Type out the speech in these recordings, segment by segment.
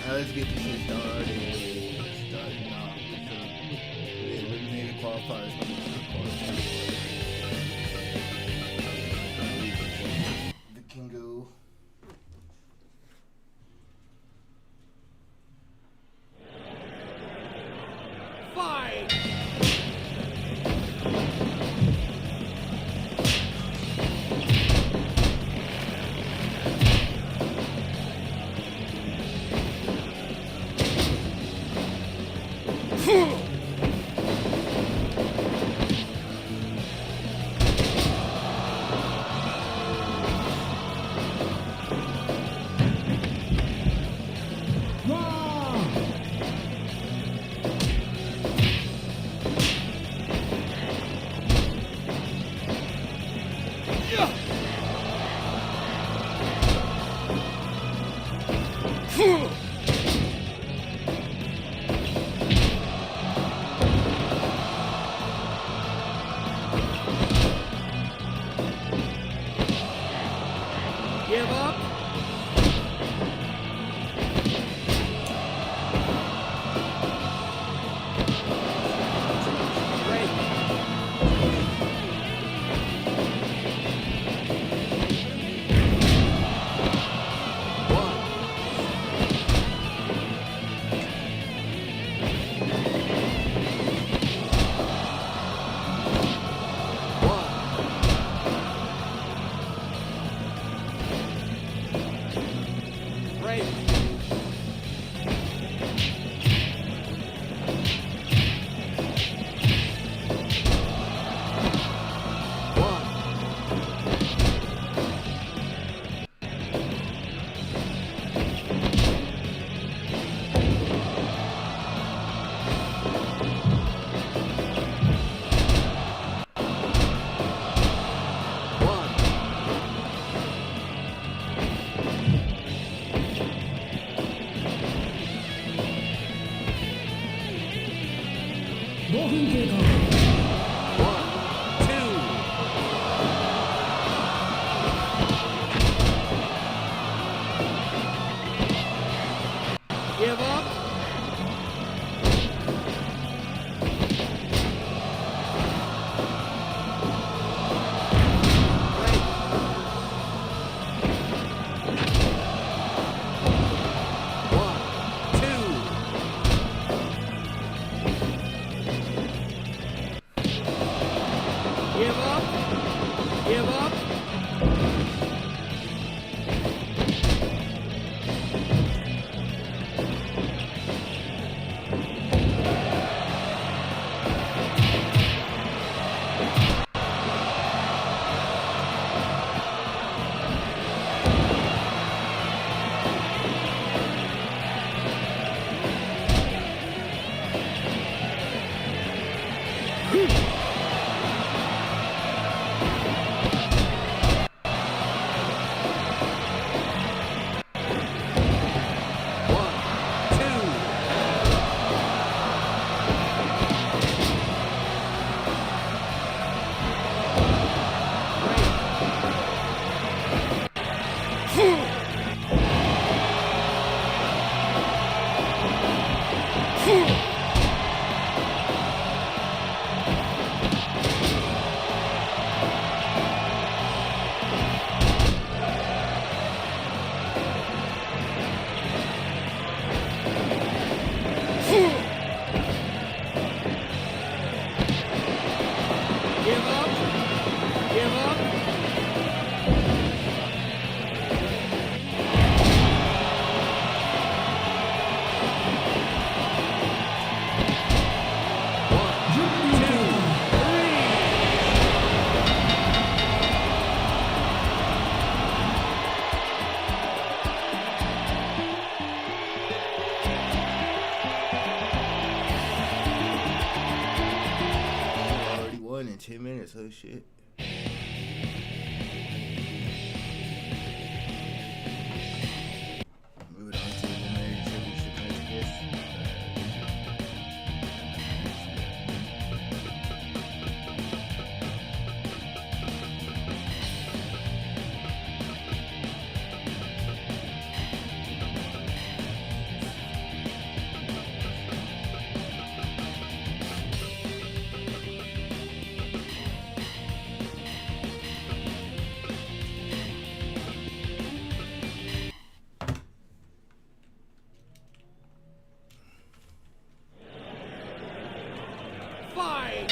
Let's get this shit started. Starting off with the eliminated qualifiers. The Kingo. Fight! Give up. Give up. Already won in 10 minutes, oh shit. Moving on to the American Championship match, I guess. Fight!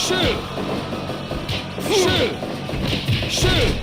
Shoot! Shoot! Shoot!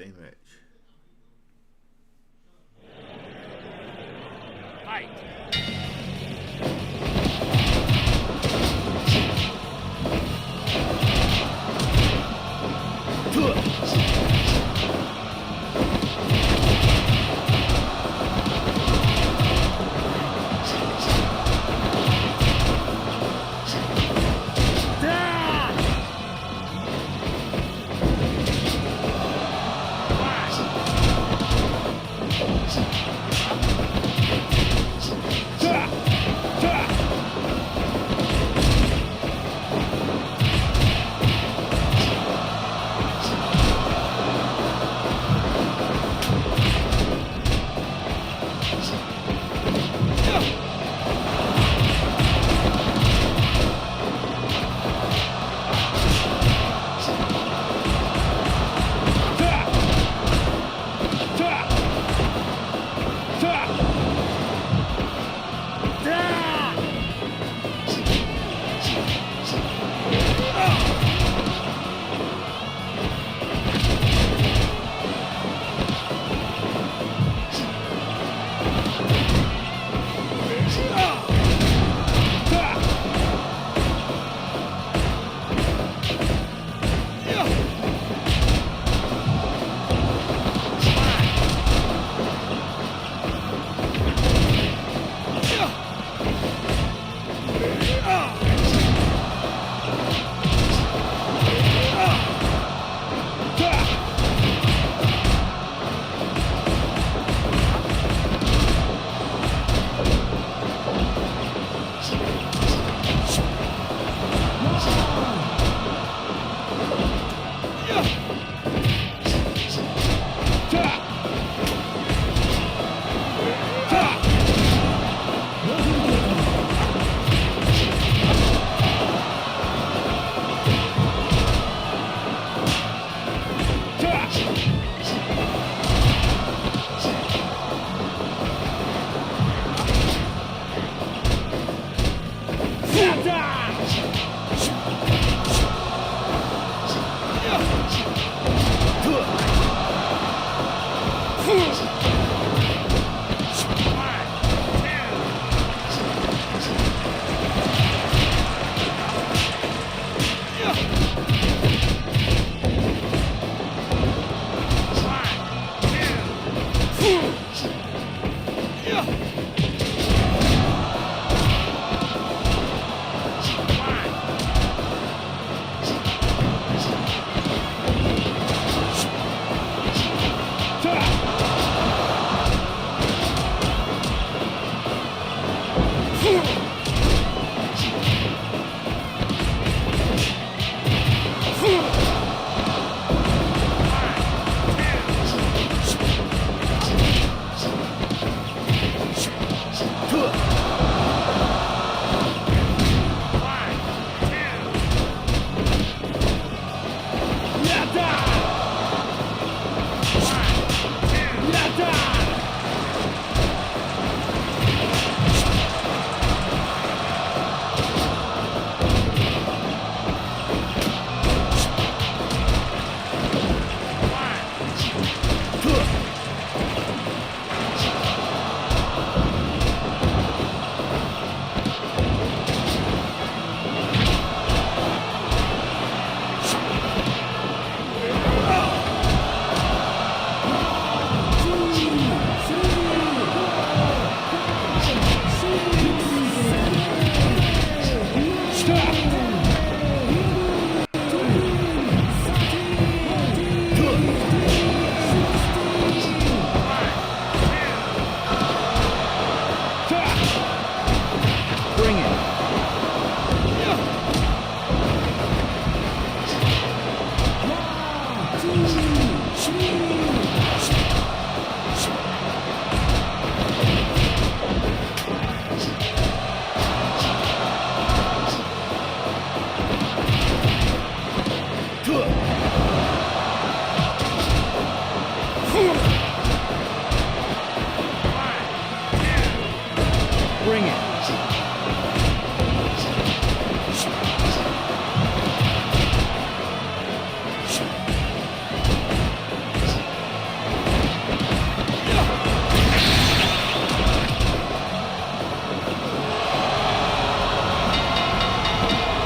same match. Fight. Flash.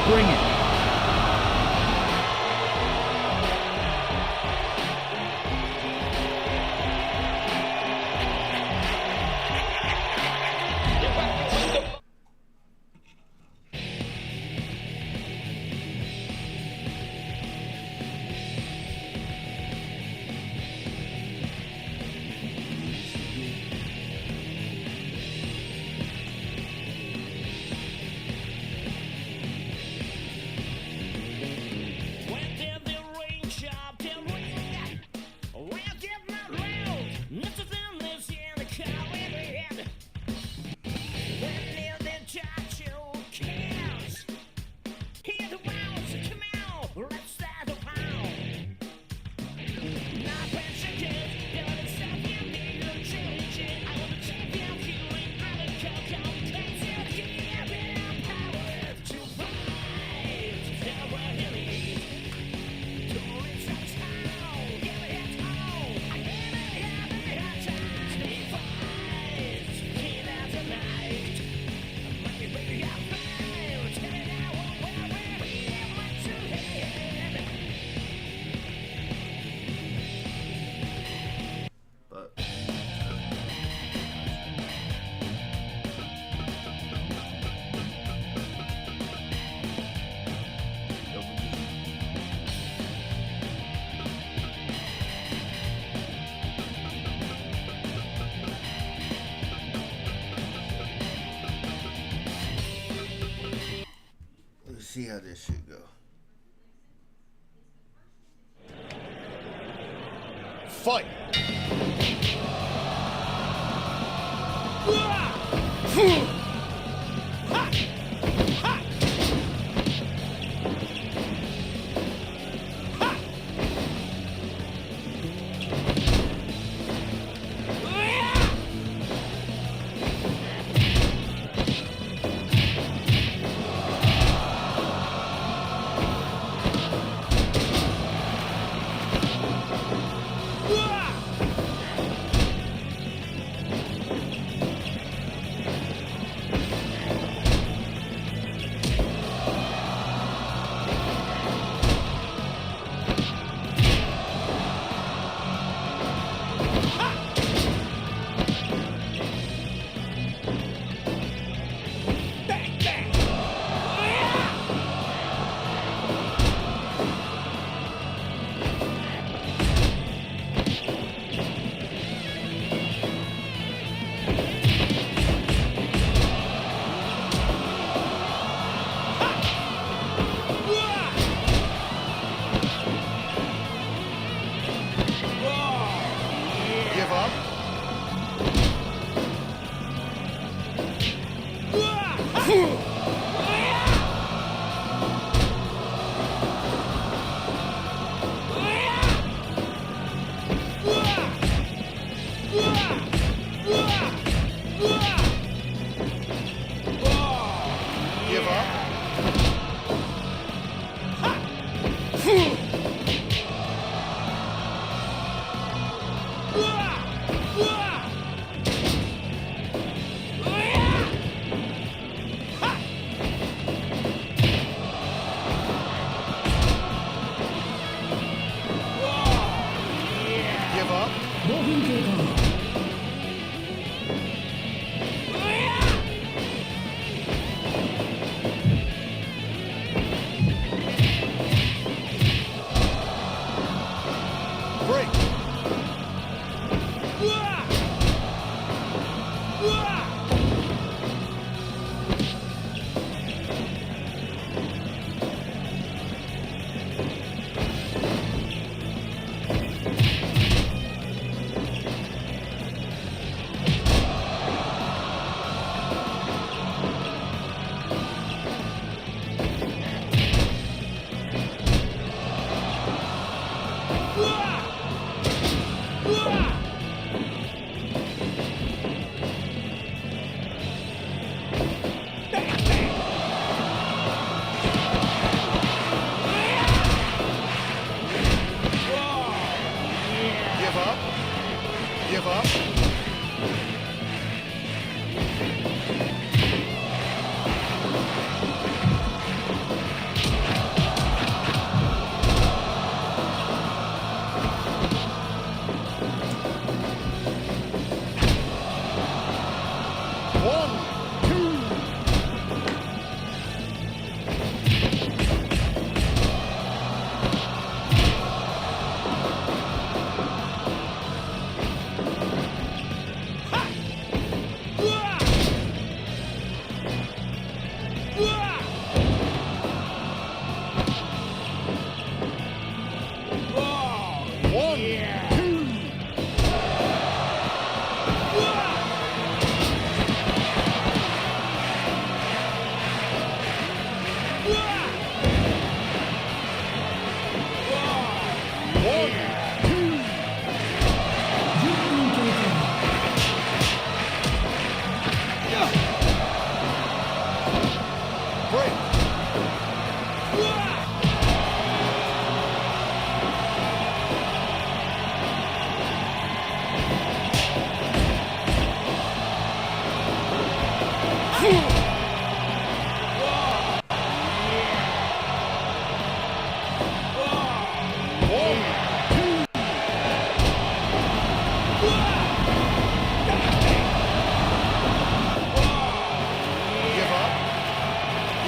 Bring it. See how this shit go. Fight!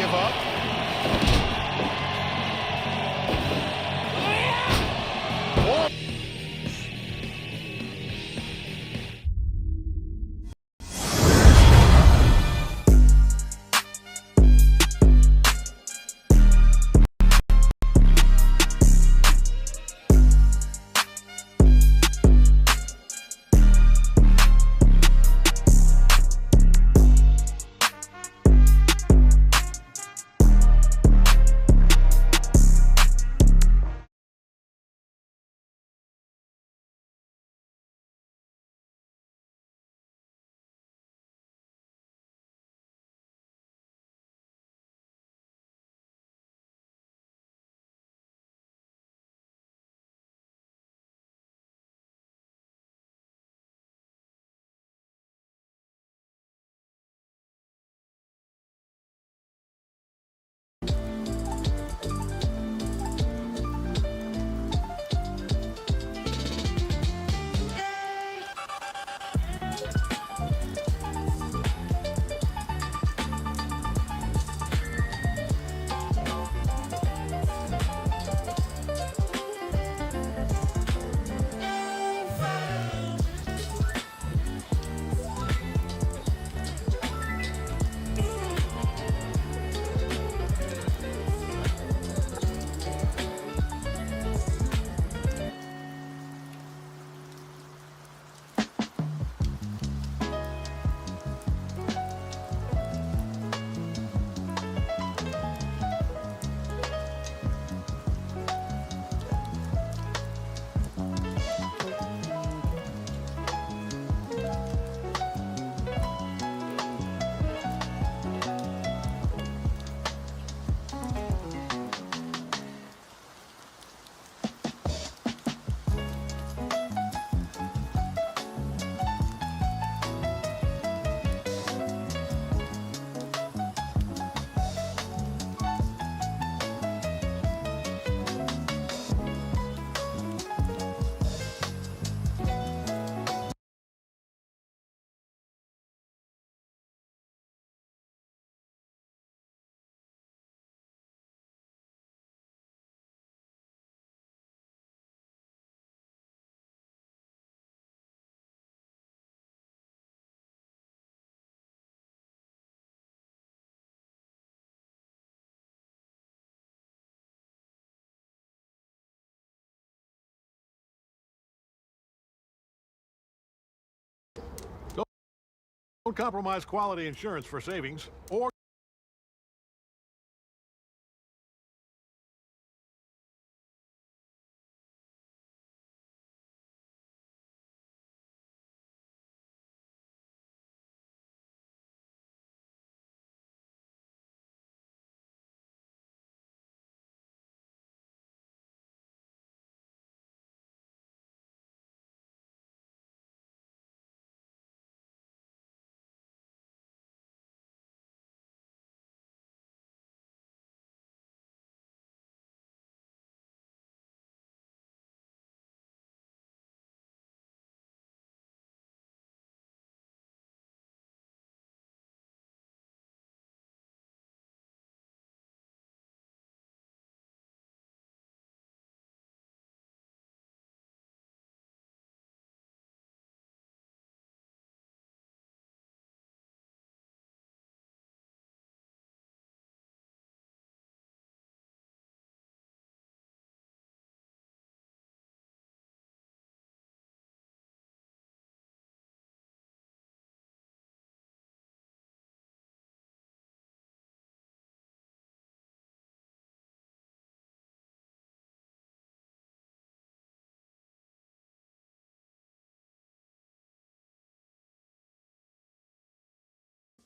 Give up. Don't compromise quality insurance for savings or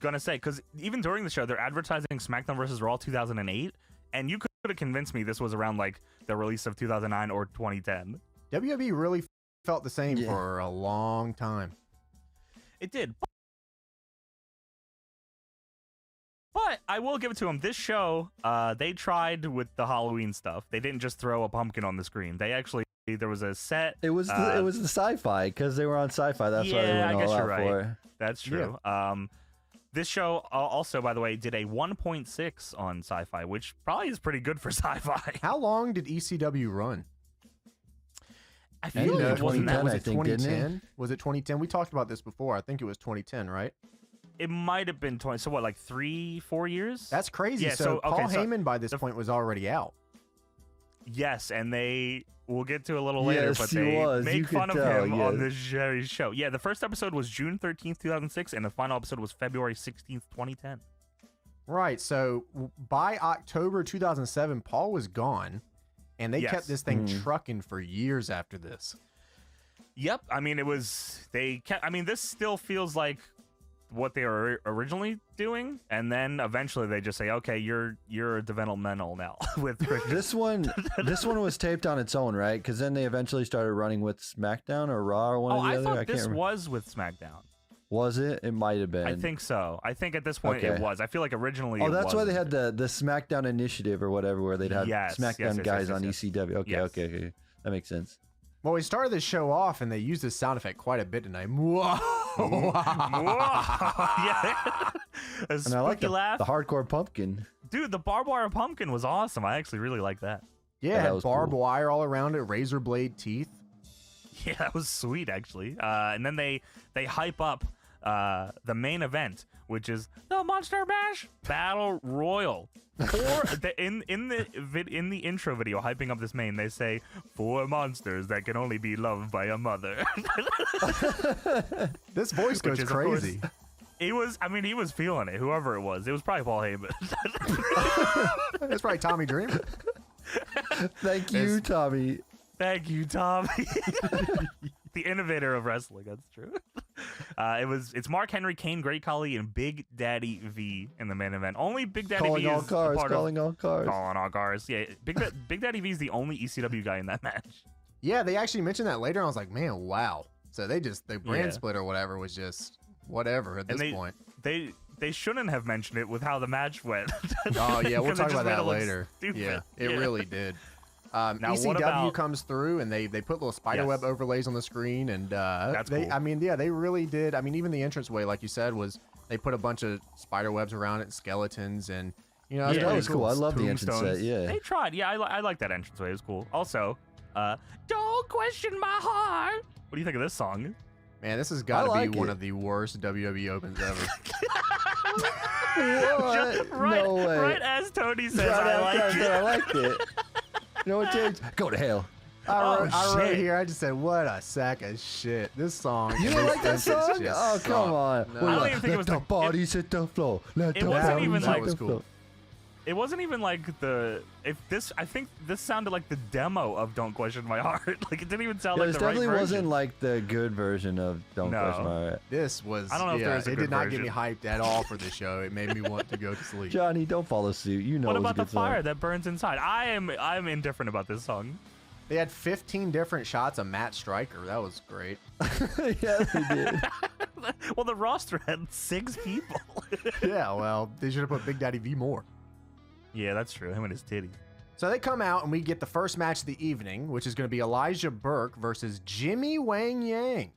gonna say, because even during the show, they're advertising SmackDown versus Raw 2008, and you could have convinced me this was around like the release of 2009 or 2010. WWE really felt the same for a long time. It did. But I will give it to them. This show, they tried with the Halloween stuff. They didn't just throw a pumpkin on the screen. They actually, there was a set. It was the sci-fi because they were on sci-fi. That's why they went all out for it. That's true. Yeah. This show also, by the way, did a 1.6 on sci-fi, which probably is pretty good for sci-fi. How long did ECW run? I feel like it wasn't that. Was it 2010? Was it 2010? We talked about this before. I think it was 2010, right? It might have been 20. So what, like 3-4 years? That's crazy. Yeah, so Paul Heyman by this point was already out. Yes, and we'll get to a little later, but they make fun of him on this very show. Yeah, the first episode was June 13th, 2006, and the final episode was February 16th, 2010. Right. So by October 2007, Paul was gone, and they kept this thing trucking for years after this. Yep. I mean, this still feels like what they were originally doing, and then eventually they just say, okay, you're developmental now with Christian. this one was taped on its own, right? Because then they eventually started running with SmackDown or Raw or one or the other. I thought this was with SmackDown. Was it? It might have been. I think so. I think at this point it was. I feel like originally that's why they had the SmackDown Initiative or whatever, where they'd have SmackDown guys on ECW. Okay, okay. That makes sense. Well, we started this show off, and they used this sound effect quite a bit tonight. Yeah. And I like the hardcore pumpkin. Dude, the barbed wire pumpkin was awesome. I actually really like that. Yeah, it had barbed wire all around it, razor blade teeth. Yeah, that was sweet, actually. And then they hype up the main event, which is the Monster Mash Battle Royal. In the intro video hyping up this main, they say 4 monsters that can only be loved by a mother. This voice goes crazy. He was feeling it. Whoever it was probably Paul Heyman. That's probably Tommy Dreamer. Thank you, Tommy. Thank you, Tommy. The innovator of wrestling. That's true. It's Mark Henry, Kane, Great Khali, and Big Daddy V in the main event. Only Big Daddy V is calling all cars. Yeah, Big Daddy V is the only ECW guy in that match. Yeah, they actually mentioned that later. I was like, man, wow. So the brand split or whatever was just whatever at this point. They shouldn't have mentioned it with how the match went. Oh yeah, we'll talk about that later. Yeah, it really did. Now, ECW comes through, and they put little spiderweb overlays on the screen, and that's cool. I mean, yeah, they really did. I mean, even the entranceway, like you said, they put a bunch of spiderwebs around it, skeletons, and that was cool. I love the entrance. Yeah, they tried. Yeah, I like that entranceway. It was cool. Also, don't question my heart. What do you think of this song? Man, this has got to be one of the worst WWE opens ever. What? No way. Right as Tony says, I liked it. You know what, James? Go to hell. I wrote here, I just said, what a sack of shit. This song. You don't like that song? Oh, come on. No. I don't even think it was the bodies hit the floor. It wasn't even like was cool. It wasn't even like I think this sounded like the demo of Don't Question My Heart. Like it didn't even sound like the right version. It definitely wasn't like the good version of Don't Question My Heart. This was, I don't know if there's a good it did not version. get me hyped at all for the show. It made me want to go to sleep. Johnny, don't follow suit. You know what it was about a good the fire song. that burns inside? I'm indifferent about this song. They had 15 different shots of Matt Stryker. That was great. Yeah, they did. Well, the roster had 6 people. Yeah, well, they should have put Big Daddy V more. Yeah, that's true. Him and his titties. So they come out, and we get the first match of the evening, which is going to be Elijah Burke versus Jimmy Wang Yang.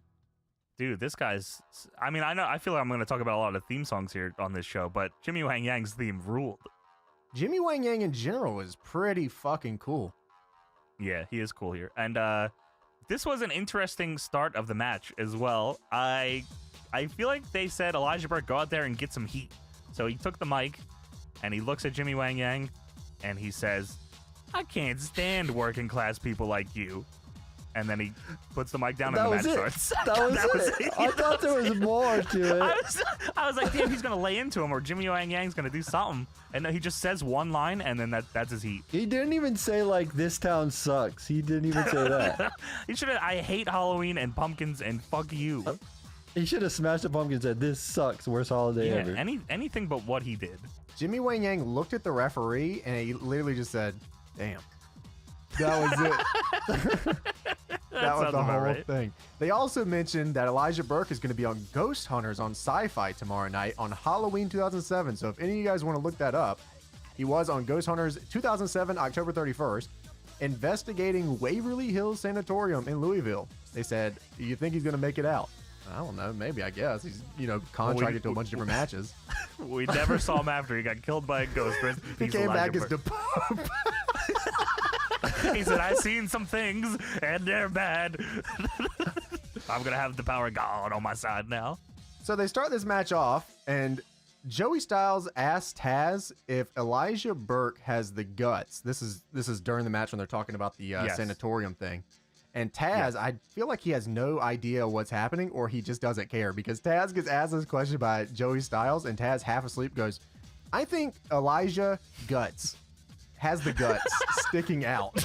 Dude, this guy's... I mean, I feel like I'm going to talk about a lot of theme songs here on this show, but Jimmy Wang Yang's theme ruled. Jimmy Wang Yang in general is pretty fucking cool. Yeah, he is cool here. And this was an interesting start of the match as well. I feel like they said, Elijah Burke, go out there and get some heat. So he took the mic, and he looks at Jimmy Wang Yang, and he says, I can't stand working class people like you. And then he puts the mic down and the match starts. That was it. I thought there was more to it. I was like, damn, he's going to lay into him, or Jimmy Wang Yang's going to do something. And he just says one line, and then that's his heat. He didn't even say, like, this town sucks. He didn't even say that. He should have, I hate Halloween and pumpkins and fuck you. He should have smashed the pumpkin and said, this sucks, worst holiday ever. Anything but what he did. Jimmy Wang Yang looked at the referee and he literally just said, "Damn." That was it. That was the whole thing. They also mentioned that Elijah Burke is going to be on Ghost Hunters on Sci-Fi tomorrow night on Halloween 2007. So if any of you guys want to look that up, he was on Ghost Hunters 2007, October 31st, investigating Waverly Hills Sanatorium in Louisville. They said, "You think he's going to make it out?" I don't know. Maybe, I guess. He's, contracted to a bunch of different matches. We never saw him after he got killed by a ghost. He came back as the Pope. He said, "I've seen some things, and they're bad. I'm going to have the power of God on my side now." So they start this match off, and Joey Styles asked Taz if Elijah Burke has the guts. This is during the match when they're talking about the sanatorium thing. And Taz, I feel like he has no idea what's happening, or he just doesn't care, because Taz gets asked this question by Joey Styles, and Taz, half asleep, goes, "I think Elijah has the guts sticking out."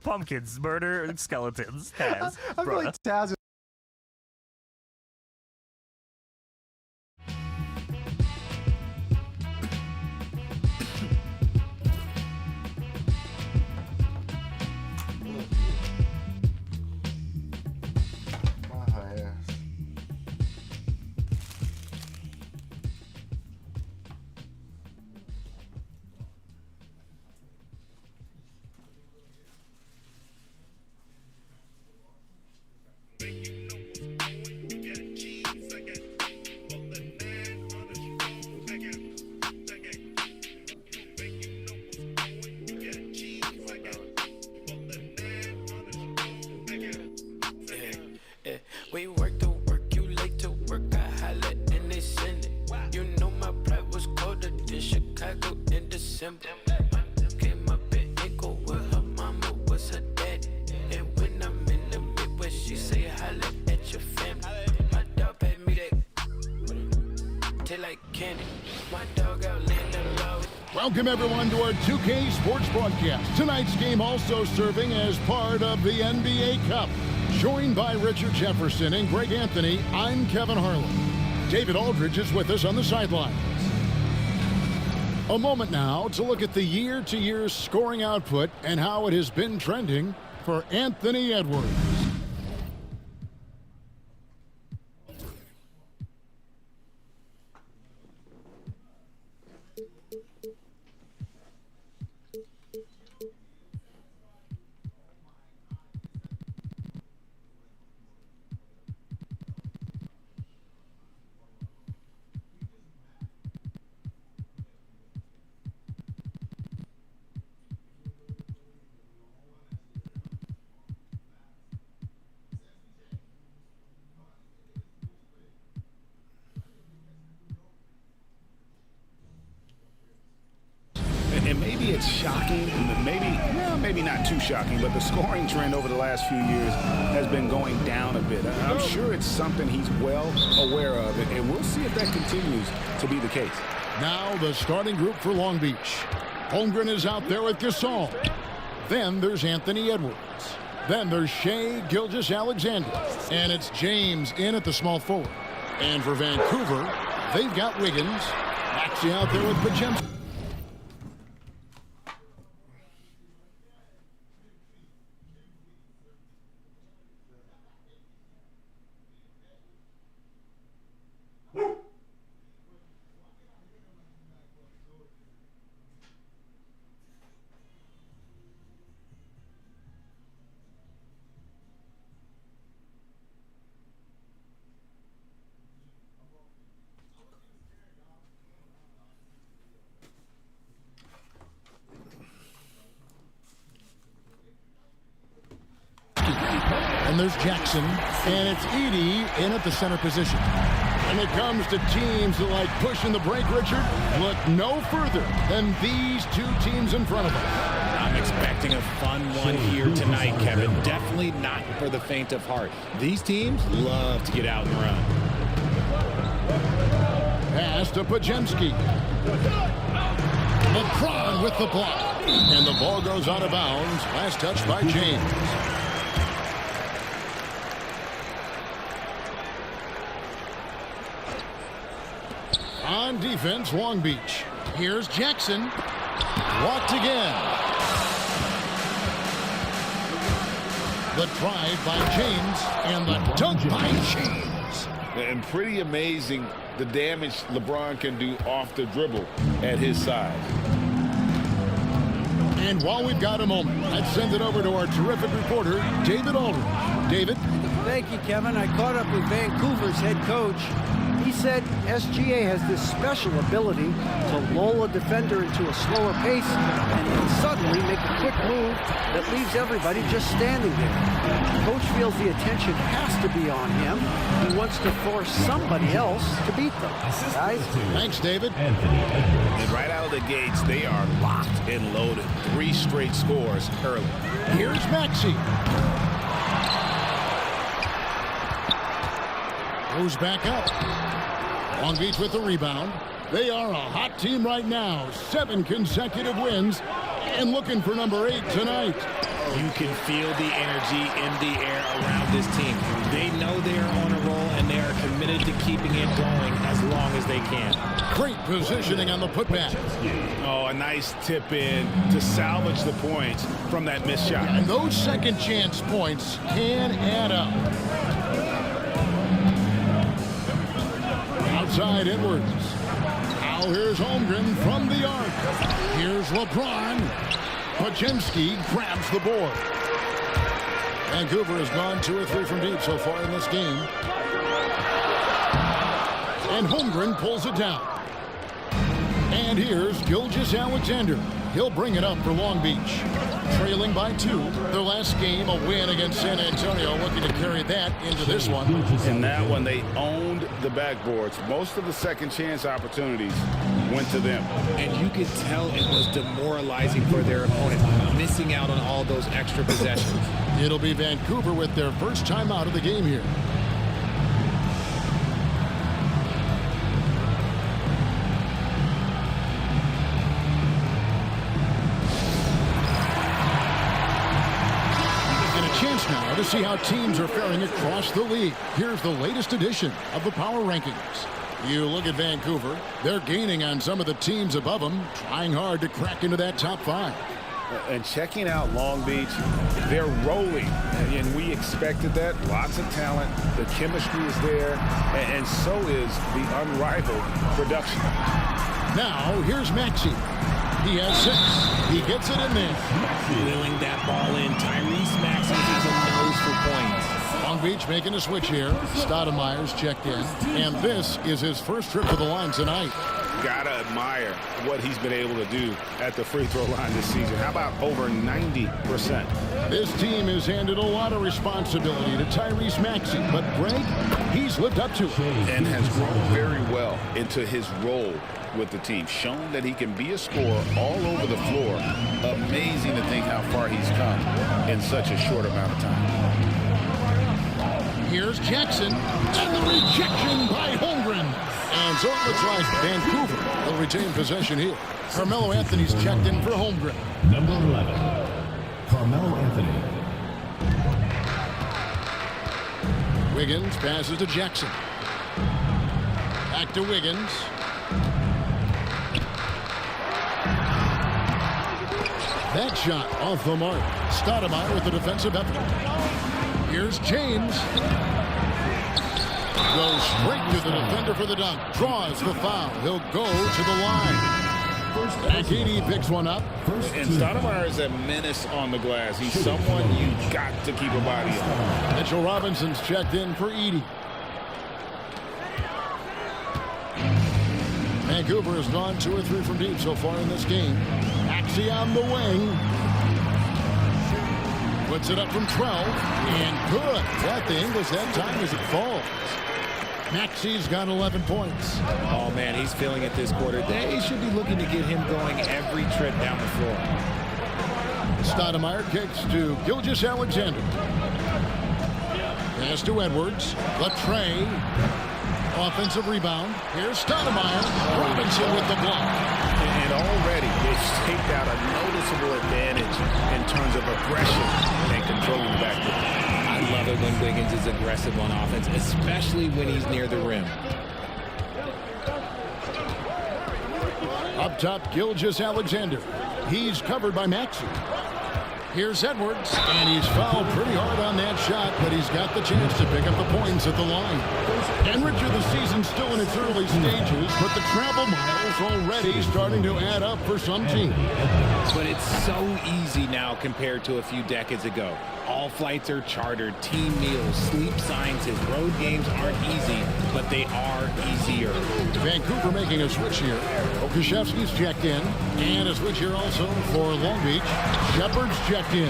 Pumpkins, murder, and skeletons. Taz. I feel like Taz is We work to work, you late to work, I holla and they send it. You know my pride was colder than Chicago in December. Came up in Eagle with her mama was her daddy. And when I'm in the Midwest, she say holla at your family. My dog paid me that taste like candy. My dog out landing low. Welcome everyone to our 2K Sports broadcast. Tonight's game also serving as part of the NBA Cup. Joined by Richard Jefferson and Greg Anthony, I'm Kevin Harlan. David Aldridge is with us on the sidelines. A moment now to look at the year-to-year scoring output and how it has been trending for Anthony Edwards. And maybe it's shocking, maybe not too shocking, but the scoring trend over the last few years has been going down a bit. I'm sure it's something he's well aware of, and we'll see if that continues to be the case. Now the starting group for Long Beach. Holmgren is out there with Gasol. Then there's Anthony Edwards. Then there's Shea Gilgeous-Alexander. And it's James in at the small forward. And for Vancouver, they've got Wiggins. Maxey out there with Pajemski. And there's Jackson, and it's Edey in at the center position. When it comes to teams that like pushing the break, Richard, look no further than these two teams in front of us. I'm expecting a fun one here tonight, Kevin. Definitely not for the faint of heart. These teams love to get out and run. Pass to Pajemski. LeBron with the block. And the ball goes out of bounds. Last touch by James. On defense, Long Beach. Here's Jackson. Walked again. The drive by James and the dunk by James. And pretty amazing the damage LeBron can do off the dribble at his size. And while we've got a moment, let's send it over to our terrific reporter, David Aldridge. David? Thank you, Kevin. I caught up with Vancouver's head coach. He said SGA has this special ability to lull a defender into a slower pace and then suddenly make a quick move that leaves everybody just standing there. Coach feels the attention has to be on him. He wants to force somebody else to beat them. Guys? Thanks, David. And right out of the gates, they are locked and loaded. 3 straight scores early. Here's Maxey. Goes back up. Long Beach with the rebound. They are a hot team right now. 7 consecutive wins and looking for number 8 tonight. You can feel the energy in the air around this team. They know they are on a roll, and they are committed to keeping it going as long as they can. Great positioning on the putback. Oh, a nice tip in to salvage the points from that missed shot. And those second chance points can add up. Outside Edwards. Now here's Holmgren from the arc. Here's LeBron. Podziemski grabs the board. Vancouver has gone 2 or 3 from deep so far in this game. And Holmgren pulls it down. And here's Gilgeous-Alexander. He'll bring it up for Long Beach. Trailing by 2. Their last game, a win against San Antonio, looking to carry that into this one. In that one, they owned the backboards. Most of the second chance opportunities went to them. And you could tell it was demoralizing for their opponent, missing out on all those extra possessions. It'll be Vancouver with their first time out of the game here. Chance now to see how teams are faring across the league. Here's the latest edition of the Power Rankings. You look at Vancouver, they're gaining on some of the teams above them, trying hard to crack into that top 5. And checking out Long Beach, they're rolling, and we expected that. Lots of talent, the chemistry is there, and so is the unrivaled production. Now, here's Maxey. He has 6. He gets it in there. Wheeling that ball in. Tyrese Maxey is a nose for points. Long Beach making a switch here. Stoudemire's checked in. And this is his first trip to the line tonight. Gotta admire what he's been able to do at the free throw line this season. How about over 90%? This team has handed a lot of responsibility to Tyrese Maxey. But Greg, he's lived up to it. And has grown very well into his role with the team, shown that he can be a scorer all over the floor. Amazing to think how far he's come in such a short amount of time. Here's Jackson, and the rejection by Holmgren. And so it looks like Vancouver will retain possession here. Carmelo Anthony's checked in for Holmgren. Number 11, Carmelo Anthony. Wiggins passes to Jackson. Back to Wiggins. That shot off the mark. Stoudemire with the defensive effort. Here's James. Goes straight to the defender for the dunk. Draws the foul. He'll go to the line. Akini picks one up. And Stoudemire is a menace on the glass. He's someone you got to keep a body on. Mitchell Robinson's checked in for Edey. Vancouver has gone 2 or 3 from deep so far in this game. Maxey on the wing. Puts it up from 12. And good. At the English that time as it falls. Maxey's got 11 points. Oh, man, he's feeling it this quarter. They should be looking to get him going every trip down the floor. Stoudemire kicks to Gilgeous-Alexander. Pass to Edwards. Latre. Offensive rebound. Here's Stoudemire. Robinson with the block. And already they've staked out a noticeable advantage in terms of aggression and controlling the backcourt. I love it when Wiggins is aggressive on offense, especially when he's near the rim. Up top, Gilgeous-Alexander. He's covered by Maxey. Here's Edwards, and he's fouled pretty hard on that shot, but he's got the chance to pick up the points at the line. And Richard, the season's still in its early stages, but the travel miles already starting to add up for some teams. But it's so easy now compared to a few decades ago. All flights are chartered, team meals, sleep sciences. Road games aren't easy, but they are easier. Vancouver making a switch here. Okashevsky's checked in, and a switch here also for Long Beach. Shepard's checked in.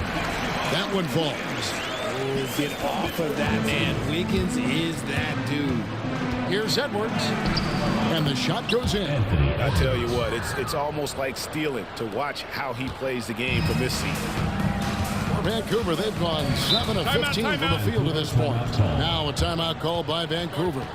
That one falls. Oh, get off of that, man. Wiggins is that dude. Here's Edwards, and the shot goes in. I tell you what, it's almost like stealing to watch how he plays the game from this season. Vancouver, they've gone 7 of 15 from the field to this point. Now a timeout called by Vancouver.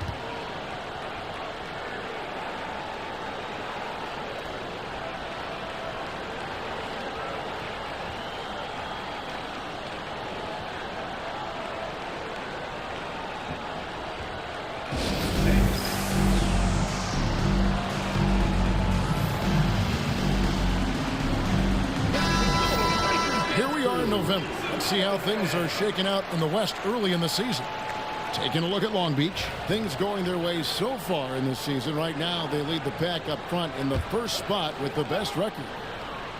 November. Let's see how things are shaking out in the West early in the season. Taking a look at Long Beach. Things going their way so far in this season. Right now, they lead the pack up front in the first spot with the best record.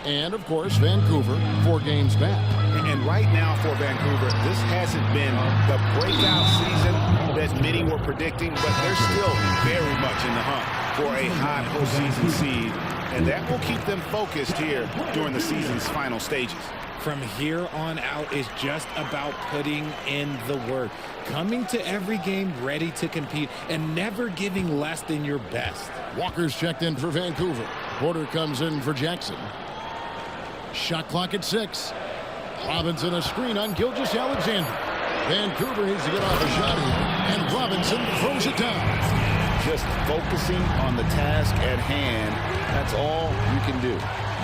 And, of course, Vancouver, 4 games back. And right now for Vancouver, this hasn't been the breakout season that many were predicting, but they're still very much in the hunt for a high postseason seed. And that will keep them focused here during the season's final stages. From here on out is just about putting in the work. Coming to every game ready to compete and never giving less than your best. Walker's checked in for Vancouver. Porter comes in for Jackson. Shot clock at 6. Robinson a screen on Gilgeous-Alexander. Vancouver needs to get off a shot here, and Robinson throws it down. Just focusing on the task at hand, that's all you can do.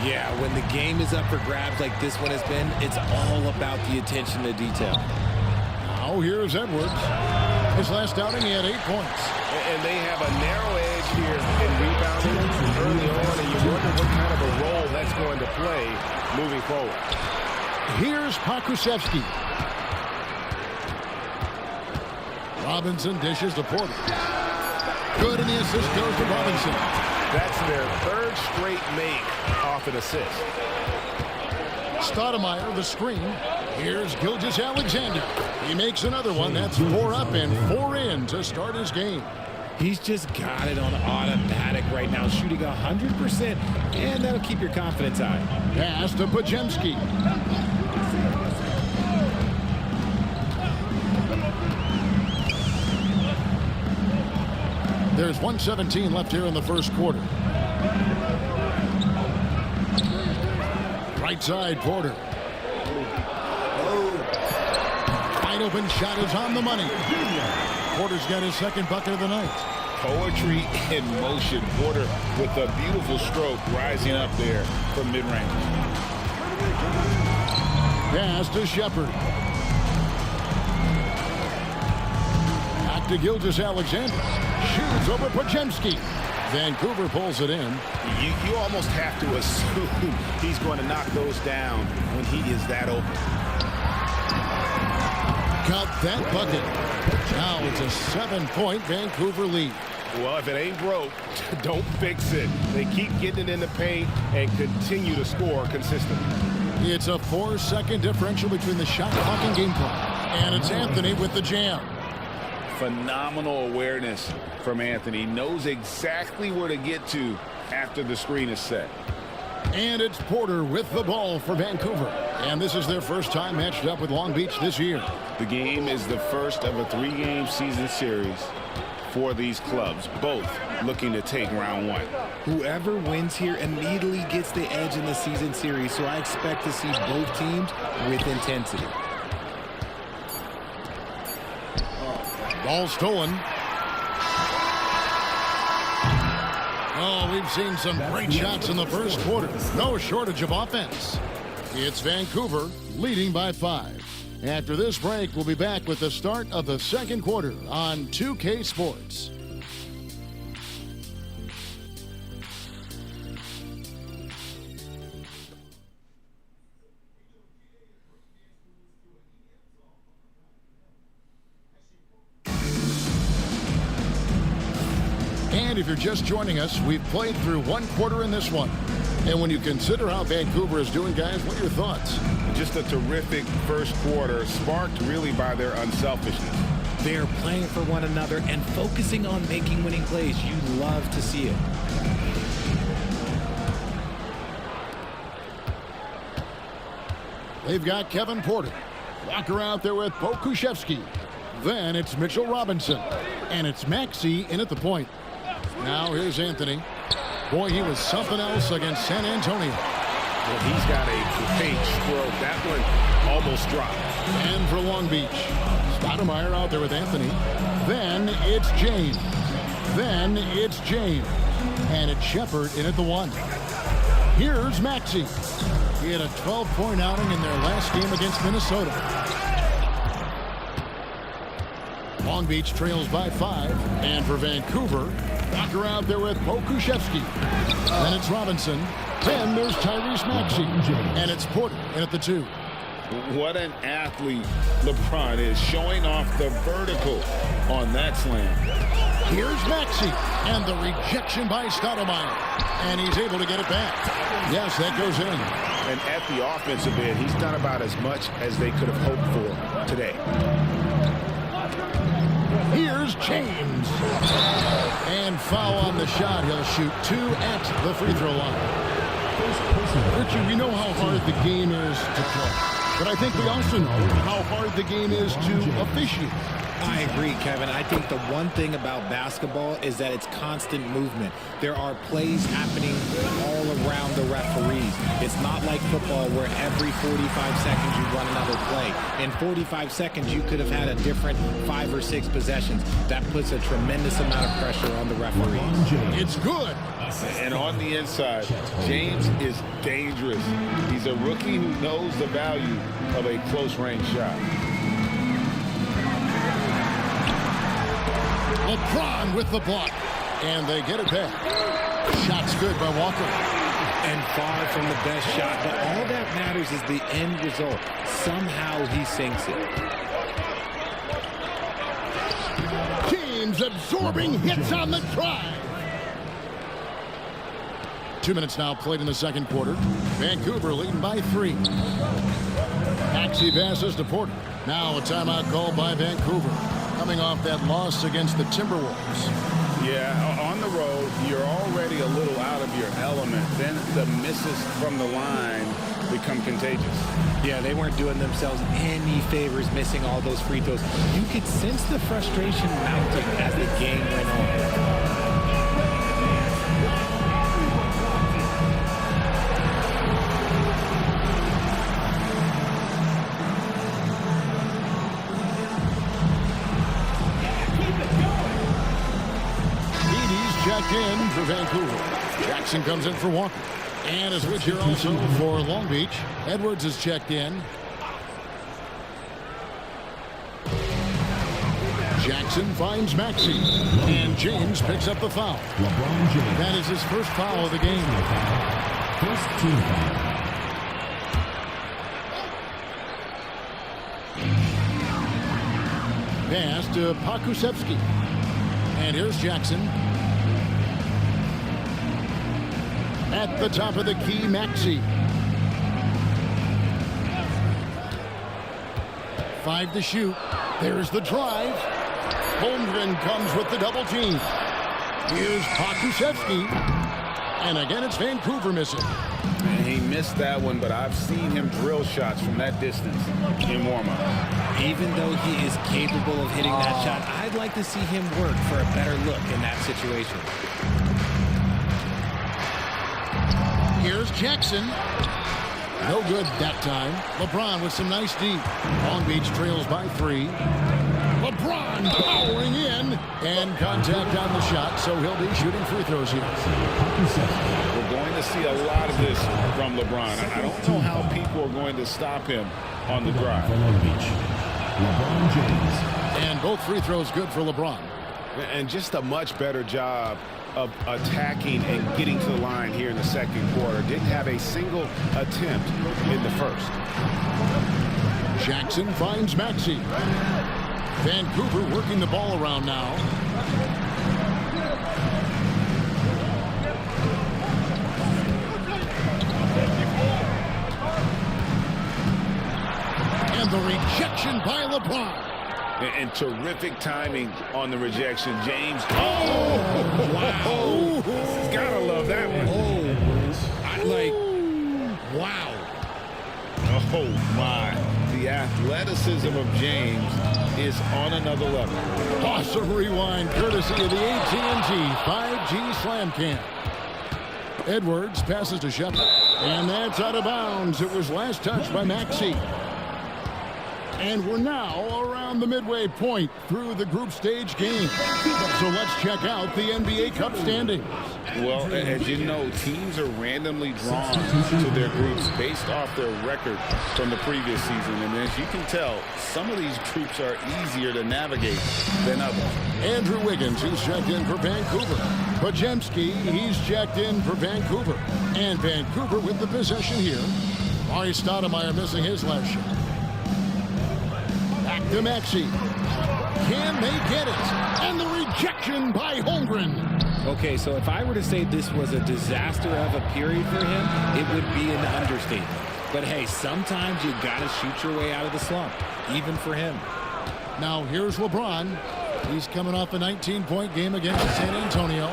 Yeah, when the game is up for grabs like this one has been, it's all about the attention to detail. Now here's Edwards. His last outing, he had 8 points. And they have a narrow edge here in rebounding early on, and you wonder what kind of a role that's going to play moving forward. Here's Pokusevski. Robinson dishes to Porter. Good, and the assist goes to Robinson. That's their 3rd straight make off an assist. Stoudemire, the screen. Here's Gilgeous-Alexander. He makes another one. That's 4 up and 4 in to start his game. He's just got it on automatic right now, shooting 100%, and that'll keep your confidence high. Pass to Podziemski. There's 1:17 left here in the first quarter. Right side, Porter. Wide open shot is on the money. Porter's got his 2nd bucket of the night. Poetry in motion. Porter with a beautiful stroke rising up there from mid-range. Pass to Shepard. Back to Gilgeous-Alexander. Shoots over Podziemski. Vancouver pulls it in. You almost have to assume he's going to knock those down when he is that open. Got that bucket. Now it's a 7-point Vancouver lead. Well, if it ain't broke, don't fix it. They keep getting it in the paint and continue to score consistently. It's a 4-second differential between the shot clock and game clock. And it's Anthony with the jam. Phenomenal awareness from Anthony. Knows exactly where to get to after the screen is set. And it's Porter with the ball for Vancouver. And this is their first time matched up with Long Beach this year. The game is the first of a 3-game season series for these clubs, both looking to take round 1. Whoever wins here immediately gets the edge in the season series, so I expect to see both teams with intensity. Ball stolen. Oh, we've seen some great shots in the first quarter. No shortage of offense. It's Vancouver leading by 5. After this break, we'll be back with the start of the second quarter on 2K Sports. And if you're just joining us, we've played through one quarter in this one. And when you consider how Vancouver is doing, guys, what are your thoughts? Just a terrific first quarter, sparked really by their unselfishness. They are playing for one another and focusing on making winning plays. You love to see it. They've got Kevin Porter. Walker out there with Pokuševski. Then it's Mitchell Robinson. And it's Maxey in at the point. Now here's Anthony. Boy, he was something else against San Antonio. Well, he's got a great stroke. That one almost dropped. And for Long Beach, Stoudemire out there with Anthony. Then it's James. Then it's James. And it's Shepard in at the 1. Here's Maxey. He had a 12-point outing in their last game against Minnesota. Long Beach trails by 5. And for Vancouver, Walker out there with Pokuševski. Then it's Robinson. Then there's Tyrese Maxey. And it's Porter in at the 2. What an athlete LeBron is, showing off the vertical on that slam. Here's Maxey. And the rejection by Stoudemire. And he's able to get it back. Yes, that goes in. And at the offensive end, he's done about as much as they could have hoped for today. Here's James. And foul on the shot. He'll shoot 2 at the free throw line. Richie, we know how hard the game is to play. But I think we also know how hard the game is to officiate. I agree, Kevin. I think the one thing about basketball is that it's constant movement. There are plays happening all around the referees. It's not like football where every 45 seconds you run another play. In 45 seconds, you could have had a different 5 or 6 possessions. That puts a tremendous amount of pressure on the referees. It's good. And on the inside, James is dangerous. He's a rookie who knows the value of a close-range shot. LeBron with the block. And they get it back. Shot's good by Walker. And far from the best shot, but all that matters is the end result. Somehow he sinks it. James absorbing hits on the drive. 2 minutes now played in the second quarter. Vancouver leading by 3. Maxey passes to Porter. Now a timeout called by Vancouver. Coming off that loss against the Timberwolves. Yeah, on the road, you're already a little out of your element. Then the misses from the line become contagious. Yeah, they weren't doing themselves any favors missing all those free throws. You could sense the frustration mounting as the game went on. Checked in for Vancouver. Jackson comes in for Walker. And a switch here also for Long Beach. Edwards is checked in. Jackson finds Maxey. And James picks up the foul. LeBron James. That is his first foul of the game. First team foul. Pass to Pokuševski. And here's Jackson. At the top of the key, Maxey. 5 to shoot. There's the drive. Holmgren comes with the double team. Here's Pokuševski. And again, it's Vancouver missing. And he missed that one, but I've seen him drill shots from that distance in warm-up. Even though he is capable of hitting that shot, I'd like to see him work for a better look in that situation. Here's Jackson. No good that time. LeBron with some nice D. Long Beach trails by 3. LeBron powering in. And contact on the shot, so he'll be shooting free throws here. We're going to see a lot of this from LeBron. I don't know how people are going to stop him on the drive. Long Beach. LeBron James. And both free throws good for LeBron. And just a much better job of attacking and getting to the line here in the second quarter. Didn't have a single attempt in the first. Jackson finds Maxey. Vancouver working the ball around now. And the rejection by LeBron. And terrific timing on the rejection, James. Oh, wow. Gotta love that one. Wow. Oh, my. The athleticism of James is on another level. Awesome rewind, courtesy of the AT&T 5G Slam Cam. Edwards passes to Shepard, and that's out of bounds. It was last touched by Maxey. And we're now around the midway point through the group stage game. So let's check out the NBA Cup standings. Well, as you know, teams are randomly drawn to their groups based off their record from the previous season. And as you can tell, some of these groups are easier to navigate than others. Andrew Wiggins, who's checked in for Vancouver. Podziemski, he's checked in for Vancouver. And Vancouver with the possession here. Ari Stoudemire missing his last shot. Back to Maxey. Can they get it? And the rejection by Holmgren. Okay, so if I were to say this was a disaster of a period for him, it would be an understatement. But hey, sometimes you got to shoot your way out of the slump, even for him. Now here's LeBron. He's coming off a 19-point game against San Antonio.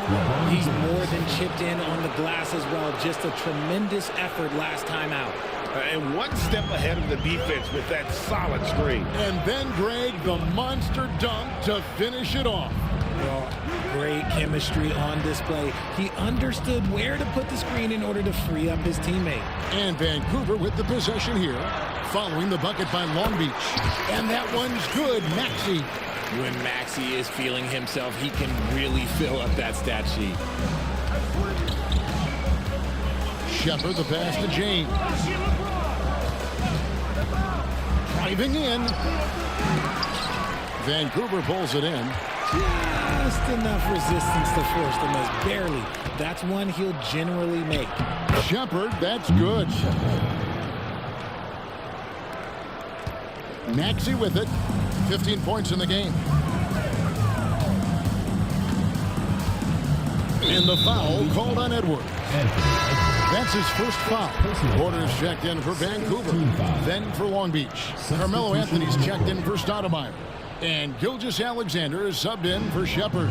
He's more than chipped in on the glass as well. Just a tremendous effort last time out. And one step ahead of the defense with that solid screen. And then Greg, the monster dunk to finish it off. Well, great chemistry on display. He understood where to put the screen in order to free up his teammate. And Vancouver with the possession here, following the bucket by Long Beach. And that one's good, Maxey. When Maxey is feeling himself, he can really fill up that stat sheet. Shepard, the pass to James. Driving in. Vancouver pulls it in. Just enough resistance to force the miss. Barely. That's one he'll generally make. Shepard, that's good. Maxey with it. 15 points in the game. And the foul called on Edwards. That's his first foul. Porter's checked in for Vancouver, then for Long Beach. Carmelo Anthony's checked in for Stoudemire. And Gilgeous-Alexander is subbed in for Shepard.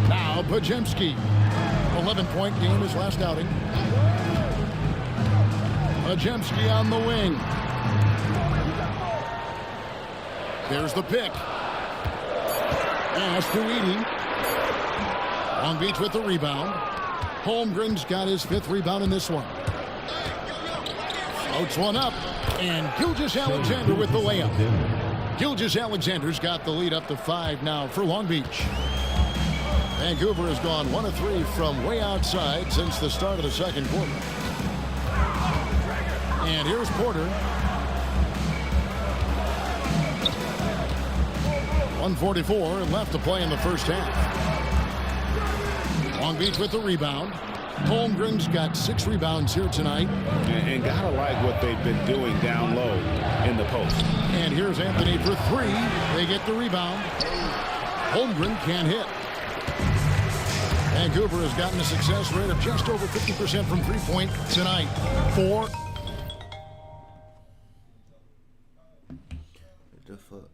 Now Podziemski. 11-point game his last outing. Podziemski on the wing. There's the pick. Pass to Edey. Long Beach with the rebound. Holmgren's got his 5th rebound in this one. Floats one up. And Gilgeous-Alexander with the layup. Gilgeous-Alexander's got the lead up to 5 now for Long Beach. Vancouver has gone 1 of 3 from way outside since the start of the second quarter. And here's Porter. 1:44 left to play in the first half. Long Beach with the rebound. Holmgren's got 6 rebounds here tonight. And gotta like what they've been doing down low in the post. And here's Anthony for 3. They get the rebound. Holmgren can't hit. Vancouver has gotten a success rate of just over 50% from three-point tonight. 4. The fuck?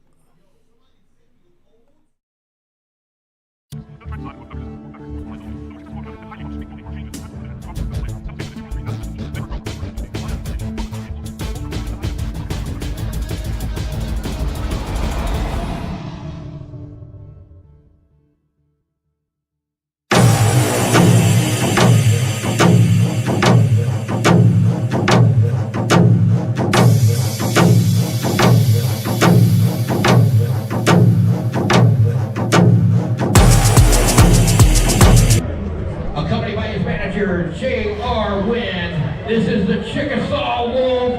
J.R. Wynn. This is the Chickasaw Wolf,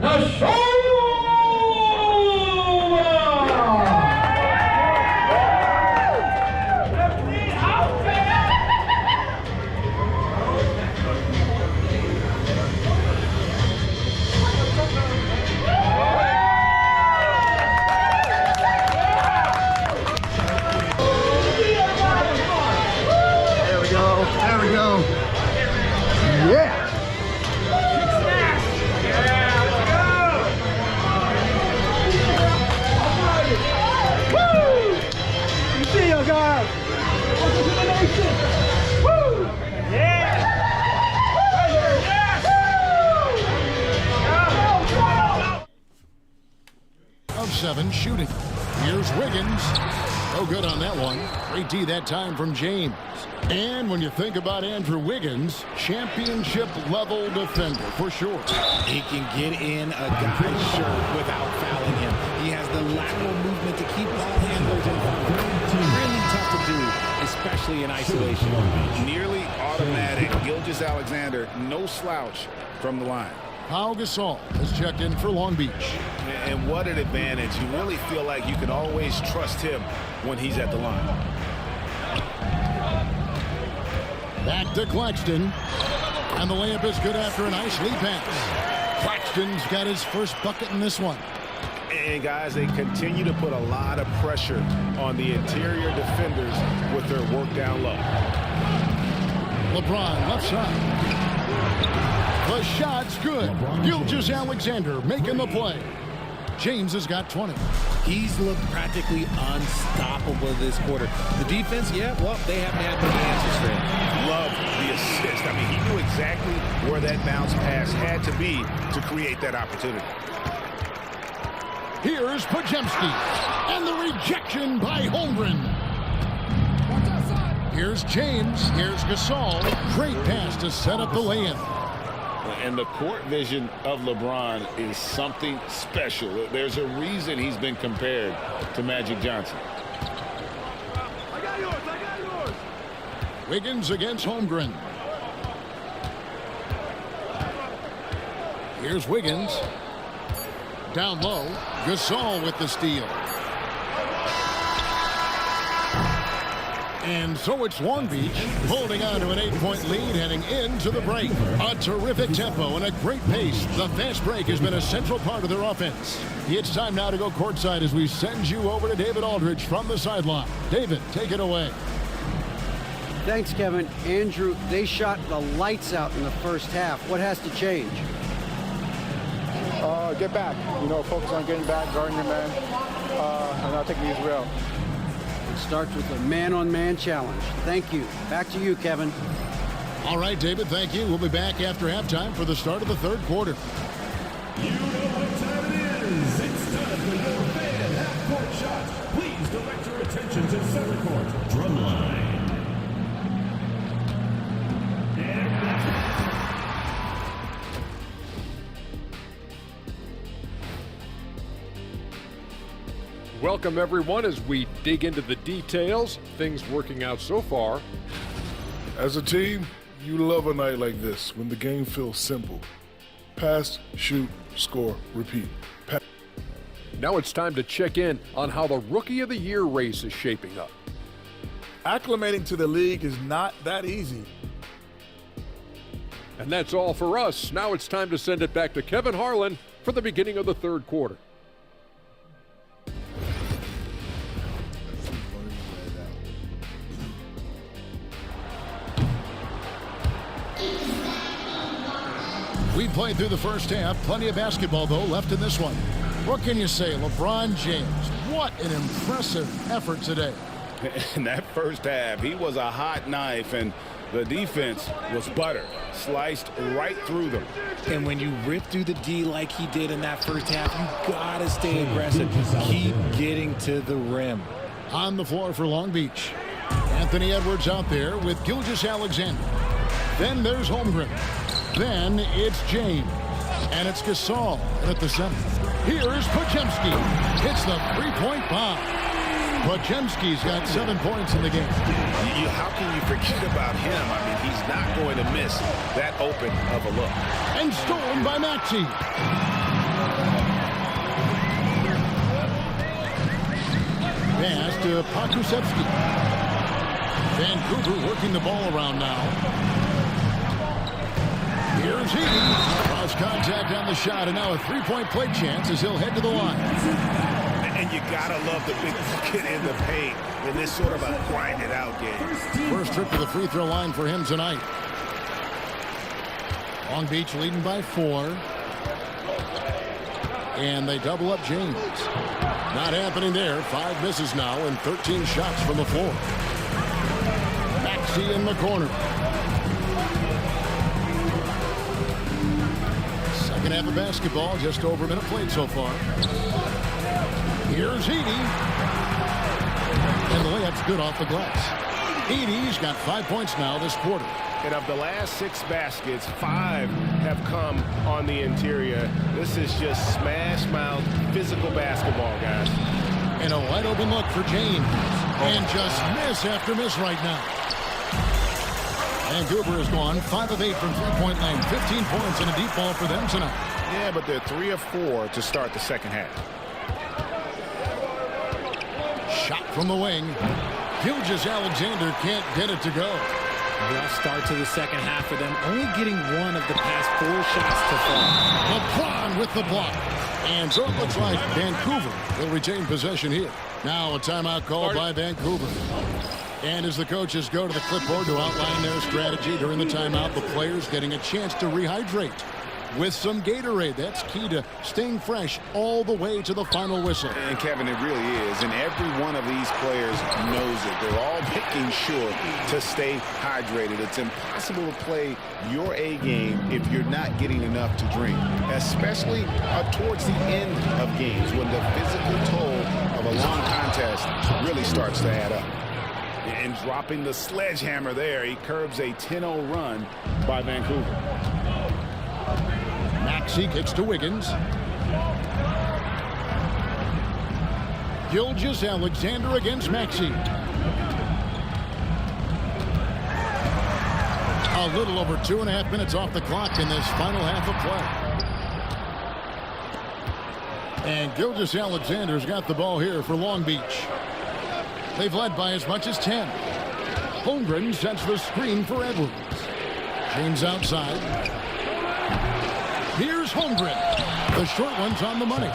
the show. There we go. Yeah. 7 shooting. Here's Wiggins. No good on that one. Great D that time from James. And when you think about Andrew Wiggins, championship-level defender for sure. He can get in a guy's shirt without fouling him. He has the lateral movement to keep ball handlers in front. Really tough to do, especially in isolation. Nearly automatic. Gilgeous-Alexander, no slouch from the line. Pau Gasol has checked in for Long Beach. And what an advantage. You really feel like you can always trust him when he's at the line. Back to Claxton. And the layup is good after a nice lead pass. Claxton's got his first bucket in this one. And guys, they continue to put a lot of pressure on the interior defenders with their work down low. LeBron left side. The shot's good. Gilgeous-Alexander making the play. James has got 20. He's looked practically unstoppable this quarter. The defense, yeah, well, they haven't had many answers for him. Love the assist. I mean, he knew exactly where that bounce pass had to be to create that opportunity. Here's Podziemski. And the rejection by Holmgren. Here's James. Here's Gasol. Great pass to set up the lay-in. And the court vision of LeBron is something special. There's a reason he's been compared to Magic Johnson. I got yours. Wiggins against Holmgren. Here's Wiggins. Down low. Gasol with the steal. And so it's Long Beach holding on to an 8-point lead heading into the break. A terrific tempo and a great pace. The fast break has been a central part of their offense. It's time now to go courtside as we send you over to David Aldridge from the sideline. David, take it away. Thanks, Kevin. Andrew, they shot the lights out in the first half. What has to change? Get back. Focus on getting back, guarding your man, and not taking these real. It starts with a man-on-man challenge. Thank you. Back to you, Kevin. All right, David, thank you. We'll be back after halftime for the start of the third quarter. You know what time it is. It's time for your fan half-court shots. Please direct your attention to center court. Drumline. Welcome, everyone, as we dig into the details. Things working out so far. As a team, you love a night like this when the game feels simple. Pass, shoot, score, repeat. Now it's time to check in on how the Rookie of the Year race is shaping up. Acclimating to the league is not that easy. And that's all for us. Now it's time to send it back to Kevin Harlan for the beginning of the third quarter. We played through the first half. Plenty of basketball, though, left in this one. What can you say? LeBron James, what an impressive effort today. In that first half, he was a hot knife, and the defense was butter. Sliced right through them. And when you rip through the D like he did in that first half, you gotta stay aggressive. Keep getting to the rim. On the floor for Long Beach. Anthony Edwards out there with Gilgeous-Alexander. Then there's Holmgren. Then it's James. And it's Gasol at the center. Here's Podziemski. Hits the three-point bomb. Podziemski's got 7 points in the game. How can you forget about him? I mean, he's not going to miss that open of a look. And stolen by Maxey. Pass to Pokusevski. Vancouver working the ball around now. Here's he. Cross contact on the shot, and now a three-point play chance as he'll head to the line. And you gotta love the big bucket in the paint in this sort of a grind-it-out game. First trip to the free throw line for him tonight. Long Beach leading by 4. And they double up James. Not happening there. 5 misses now and 13 shots from the floor. Maxey in the corner. Second half of basketball, just over a minute played so far. Here's Edey. And the layup's good off the glass. Edey's got 5 points now this quarter. And of the last 6 baskets, 5 have come on the interior. This is just smash-mouth physical basketball, guys. And a wide open look for James. And just miss after miss right now. Vancouver has gone 5 of 8 from three-point line. 15 points and a deep ball for them tonight. Yeah, but they're 3 of 4 to start the second half. Shot from the wing. Gilgeous-Alexander can't get it to go. Rough start to the second half for them. Only getting 1 of the past 4 shots to fall. LeBron with the block. And so it looks like Vancouver will retain possession here. Now a timeout called by Vancouver. And as the coaches go to the clipboard to outline their strategy during the timeout, the players getting a chance to rehydrate with some Gatorade. That's key to staying fresh all the way to the final whistle. And Kevin, it really is. And every one of these players knows it. They're all making sure to stay hydrated. It's impossible to play your A game if you're not getting enough to drink, especially towards the end of games when the physical toll of a long contest really starts to add up. And dropping the sledgehammer there, he curbs a 10-0 run by Vancouver. Maxey kicks to Wiggins. Gilgeous-Alexander against Maxey. A little over 2.5 minutes off the clock in this final half of play. And Gilgeous-Alexander's got the ball here for Long Beach. They've led by as much as 10. Holmgren sets the screen for Edwards. James outside. Here's Holmgren. The short one's on the money.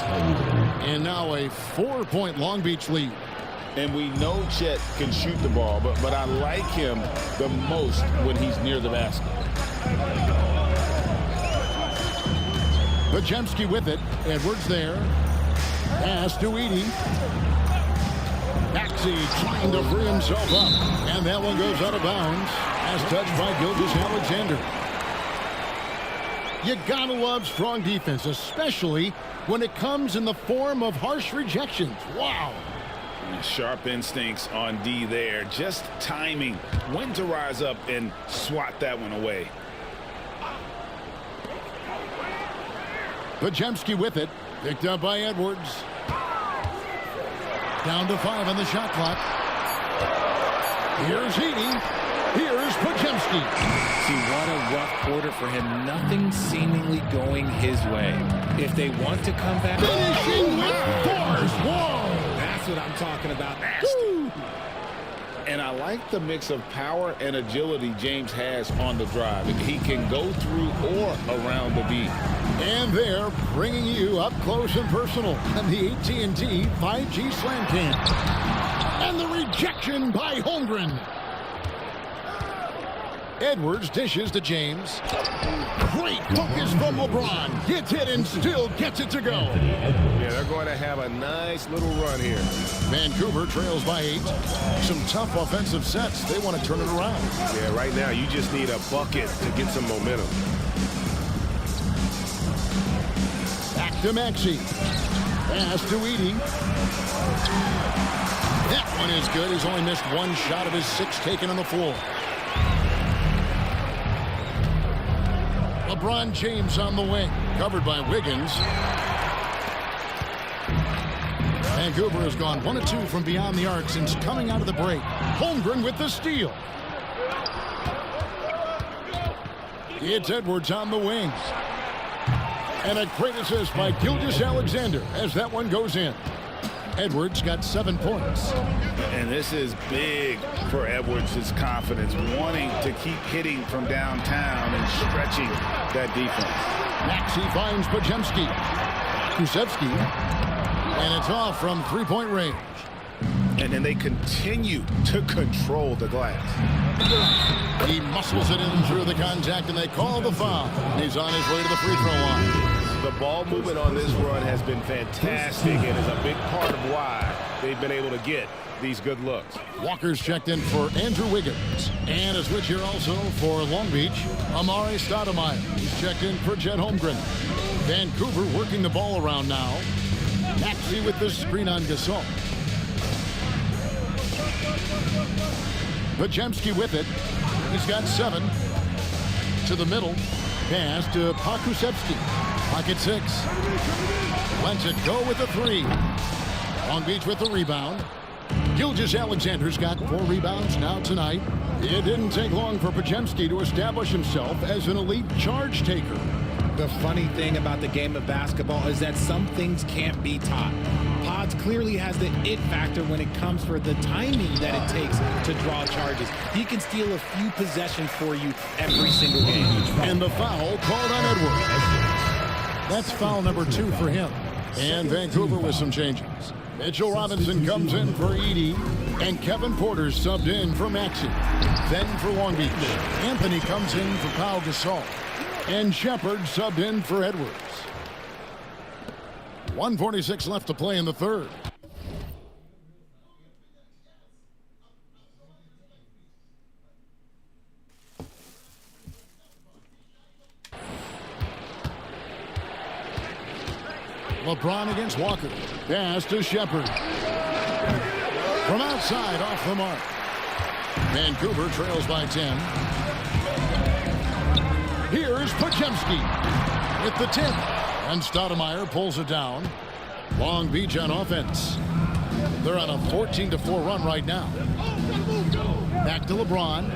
And now a 4-point Long Beach lead. And we know Chet can shoot the ball, but I like him the most when he's near the basket. Podziemski with it. Edwards there. Pass to Edey. Maxey trying to free himself up. And that one goes out of bounds. As touched by Gilgeous-Alexander. You gotta love strong defense, especially when it comes in the form of harsh rejections. Wow. Sharp instincts on D there. Just timing when to rise up and swat that one away. Podziemski with it. Picked up by Edwards. Down to 5 on the shot clock. Here's Edey. Here's Podziemski. See, what a rough quarter for him. Nothing seemingly going his way. If they want to come back... Finishing with force. Whoa. That's what I'm talking about. And I like the mix of power and agility James has on the drive. He can go through or around the beat. And they're bringing you up close and personal on the AT&T 5G Slam Cam. And the rejection by Holmgren. Edwards dishes to James. Great focus from LeBron. Hits it and still gets it to go. Yeah, they're going to have a nice little run here. Vancouver trails by 8. Some tough offensive sets. They want to turn it around. Yeah, right now you just need a bucket to get some momentum. Back to Maxey. Pass to Edey. That one is good. He's only missed 1 shot of his 6 taken on the floor. LeBron James on the wing, covered by Wiggins. Vancouver has gone 1 of 2 from beyond the arc since coming out of the break. Holmgren with the steal. It's Edwards on the wing. And a great assist by Gilgeous-Alexander as that one goes in. Edwards got 7 points. And this is big for Edwards' confidence, wanting to keep hitting from downtown and stretching that defense. Maxey finds Podziemski. Kusevski. And it's off from 3-point range. And then they continue to control the glass. He muscles it in through the contact, and they call the foul. He's on his way to the free throw line. The ball movement on this run has been fantastic and is a big part of why they've been able to get these good looks. Walker's checked in for Andrew Wiggins. And a switch here also for Long Beach, Amari Stoudemire. He's checked in for Chet Holmgren. Vancouver working the ball around now. Maxey with the screen on Gasol. Podziemski with it. He's got 7. To the middle. Pass to Pokusevski. Pocket 6. Lets it go with the 3. Long Beach with the rebound. Gilgeous-Alexander's got 4 rebounds now tonight. It didn't take long for Podziemski to establish himself as an elite charge taker. The funny thing about the game of basketball is that some things can't be taught. Pods clearly has the it factor when it comes for the timing that it takes to draw charges. He can steal a few possessions for you every single game. And the foul called on Edwards. That's foul number 2 for him. And Vancouver with some changes. Mitchell Robinson comes in for Edey, and Kevin Porter subbed in for Maxey. Then for Long Beach, Anthony comes in for Pau Gasol, and Shepard subbed in for Edwards. 1:46 left to play in the third. LeBron against Walker. Pass to Shepard. From outside, off the mark. Vancouver trails by 10. Here's Podziemski with the tip. And Stoudemire pulls it down. Long Beach on offense. They're on a 14-4 run right now. Back to LeBron.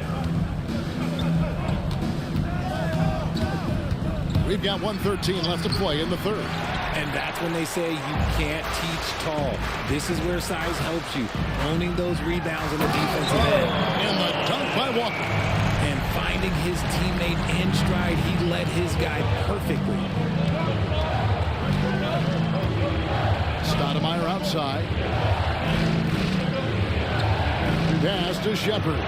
We've got 1:13 left to play in the third. And that's when they say you can't teach tall. This is where size helps you. Owning those rebounds in the defensive end. And the dunk by Walker. And finding his teammate in stride, he led his guy perfectly. Stoudemire outside. Pass to Shepard.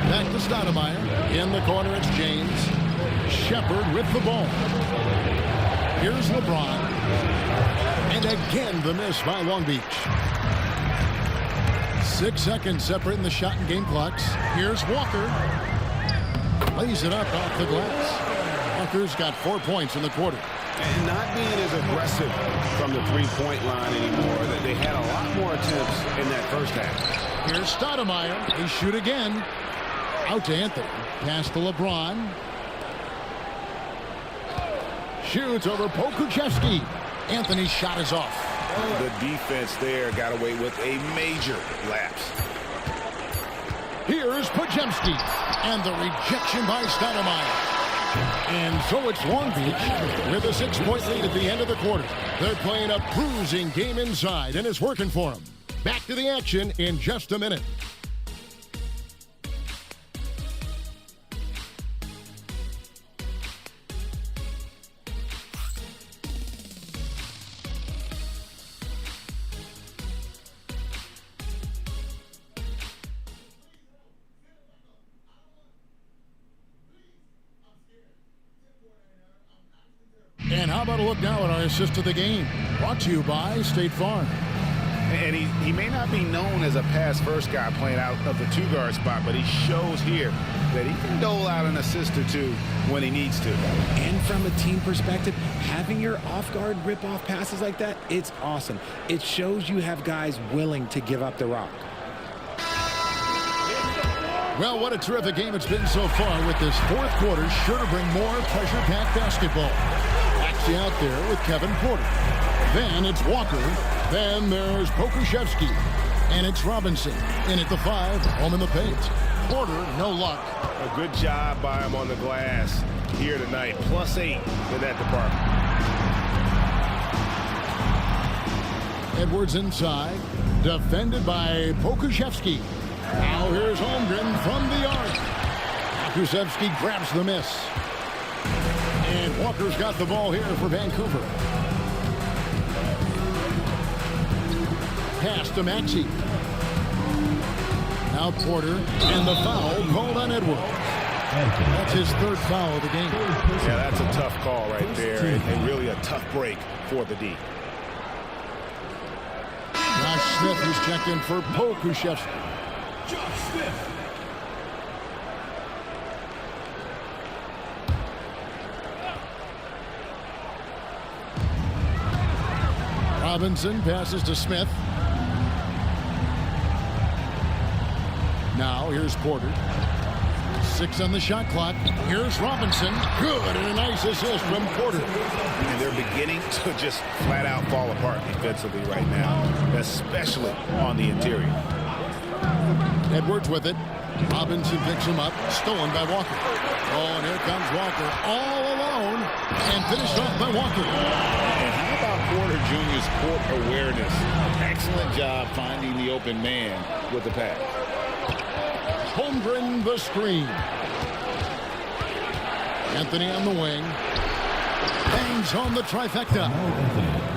Back to Stoudemire. In the corner, it's James. Shepard with the ball. Here's LeBron. And again, the miss by Long Beach. 6 seconds separating the shot and game clocks. Here's Walker. Lays it up off the glass. Walker's got 4 points in the quarter. And not being as aggressive from the three-point line anymore. They had a lot more attempts in that first half. Here's Stoudemire. They shoot again. Out to Anthony. Pass to LeBron. Shoots over Pokusevski. Anthony's shot is off. The defense there got away with a major lapse. Here's Podziemski. And the rejection by Stoudemire. And so it's Long Beach with a 6-point lead at the end of the quarter. They're playing a bruising game inside, and it's working for them. Back to the action in just a minute. And how about a look now at our assist of the game? Brought to you by State Farm. And he may not be known as a pass-first guy playing out of the 2-guard spot, but he shows here that he can dole out an assist or 2 when he needs to. And from a team perspective, having your off-guard rip-off passes like that, it's awesome. It shows you have guys willing to give up the rock. Well, what a terrific game it's been so far, with this fourth quarter sure to bring more pressure-packed basketball. Maxey out there with Kevin Porter. Then it's Walker. Then there's Pokusevski. And it's Robinson in at the 5, home in the paint. Porter, no luck. A good job by him on the glass here tonight. +8 in that department. Edwards inside. Defended by Pokusevski. Now here's Holmgren from the arc. Pokusevski grabs the miss. And Walker's got the ball here for Vancouver. Pass to Maxey. Now Porter, and the foul called on Edwards. That's his 3rd foul of the game. Yeah, that's a tough call right there, and really a tough break for the D. Josh Smith is checked in for Pokusevski. Josh Smith. Robinson passes to Smith. Now here's Porter. 6 on the shot clock. Here's Robinson. Good, and a nice assist from Porter. And they're beginning to just flat out fall apart defensively right now, especially on the interior. Edwards with it. Robinson picks him up. Stolen by Walker. Oh, and here comes Walker all alone and finished off by Walker. And how about Porter Jr.'s court awareness? Excellent job finding the open man with the pass. Holmgren the screen. Anthony on the wing. Bangs home the trifecta.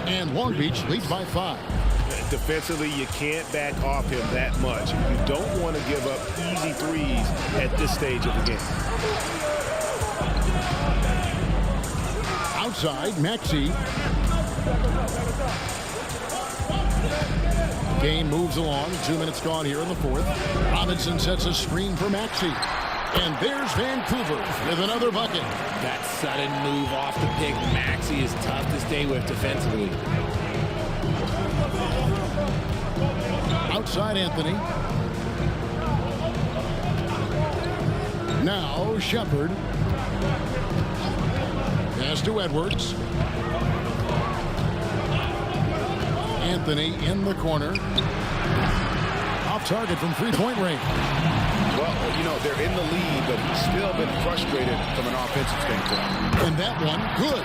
And Long Beach leads by 5. Defensively, you can't back off him that much. You don't want to give up easy threes at this stage of the game. Outside, Maxey. Game moves along. 2 minutes gone here in the fourth. Robinson sets a screen for Maxey. And there's Vancouver with another bucket. That sudden move off the pick, Maxey, is tough to stay with defensively. Outside Anthony. Now Shepard. Pass to Edwards. Anthony in the corner. Off target from three-point range. Well, you know, they're in the lead, but still been frustrated from an offensive standpoint. And that one, good.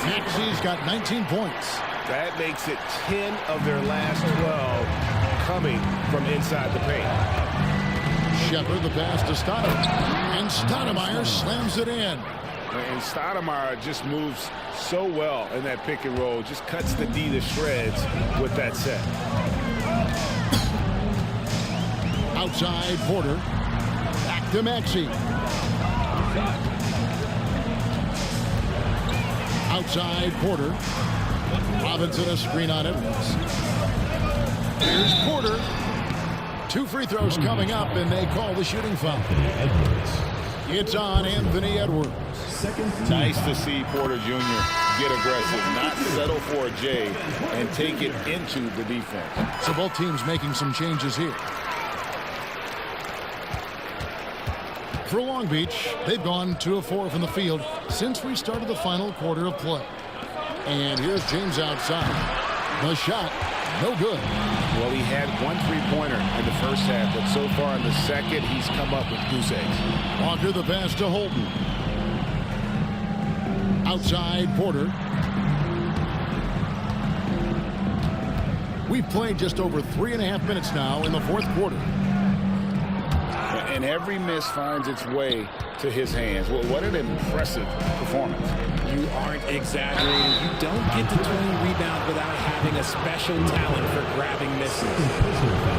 Maxey's got 19 points. That makes it 10 of their last 12 coming from inside the paint. Shepard the pass to Stoudemire. And Stoudemire slams it in. And Stoudemire just moves so well in that pick and roll. Just cuts the D to shreds with that set. Outside Porter. Back to Maxey. Outside Porter. Robinson a screen on Edwards. Here's Porter. 2 free throws coming up, and they call the shooting foul. It's on Anthony Edwards. Nice to see Porter Jr. get aggressive, not settle for a J, and take it into the defense. So both teams making some changes here. For Long Beach, they've gone 2 of 4 from the field since we started the final quarter of play. And here's James outside. The shot, no good. Well, he had 1 3-pointer in the first half, but so far in the second, he's come up with goose eggs. Walker the pass to Holden. Outside Porter. We've played just over 3.5 minutes now in the fourth quarter. And every miss finds its way to his hands. Well, what an impressive performance. You aren't exaggerating. You don't get to 20 rebounds without having a special talent for grabbing misses.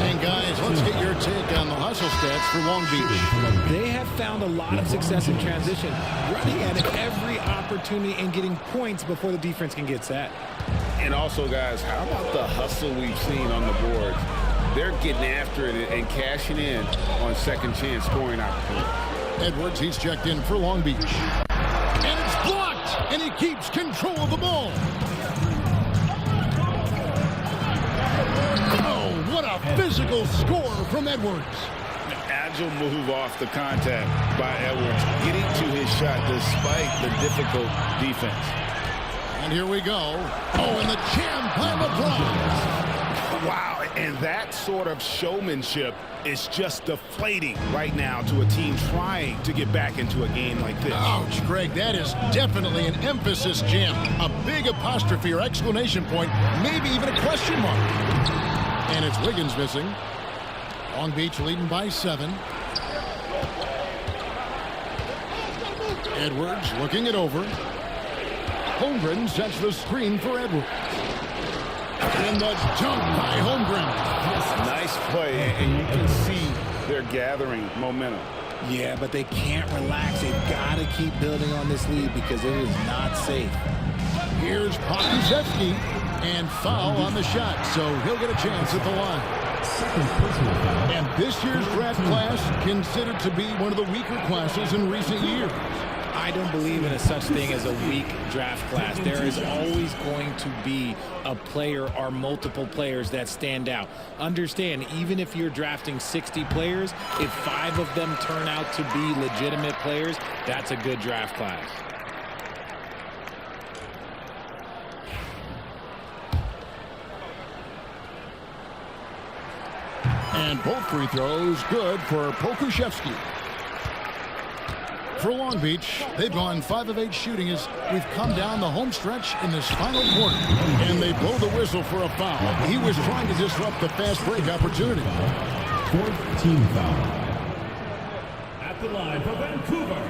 And guys, let's get your take on the hustle stats for Long Beach. They have found a lot of success in transition, running at it every opportunity and getting points before the defense can get set. And also, guys, how about the hustle we've seen on the boards? They're getting after it and cashing in on second chance scoring opportunities. Edwards, he's checked in for Long Beach. And it's blocked, and he keeps control of the ball. Oh, what a physical score from Edwards. An agile move off the contact by Edwards, getting to his shot despite the difficult defense. And here we go. Oh, and the jam by LeBron. Wow, and that sort of showmanship is just deflating right now to a team trying to get back into a game like this. Ouch, Greg, that is definitely an emphasis jam. A big apostrophe or exclamation point, maybe even a question mark. And it's Wiggins missing. Long Beach leading by 7. Edwards looking it over. Holmgren sets the screen for Edwards. And the dunk by Holmgren. Nice play, and you can see they're gathering momentum. Yeah, but they can't relax. They've got to keep building on this lead because it is not safe. Here's Pokusevski, and foul on the shot, so he'll get a chance at the line. And this year's draft class considered to be one of the weaker classes in recent years. I I don't believe in a such thing as a weak draft class. There is always going to be a player or multiple players that stand out. Understand, even if you're drafting 60 players, if 5 of them turn out to be legitimate players, that's a good draft class. And both free throws good for Pokuševski. For Long Beach, they've gone 5 of 8 shooting as we've come down the home stretch in this final quarter. And they blow the whistle for a foul. He was trying to disrupt the fast break opportunity. 4th team foul. At the line for Vancouver,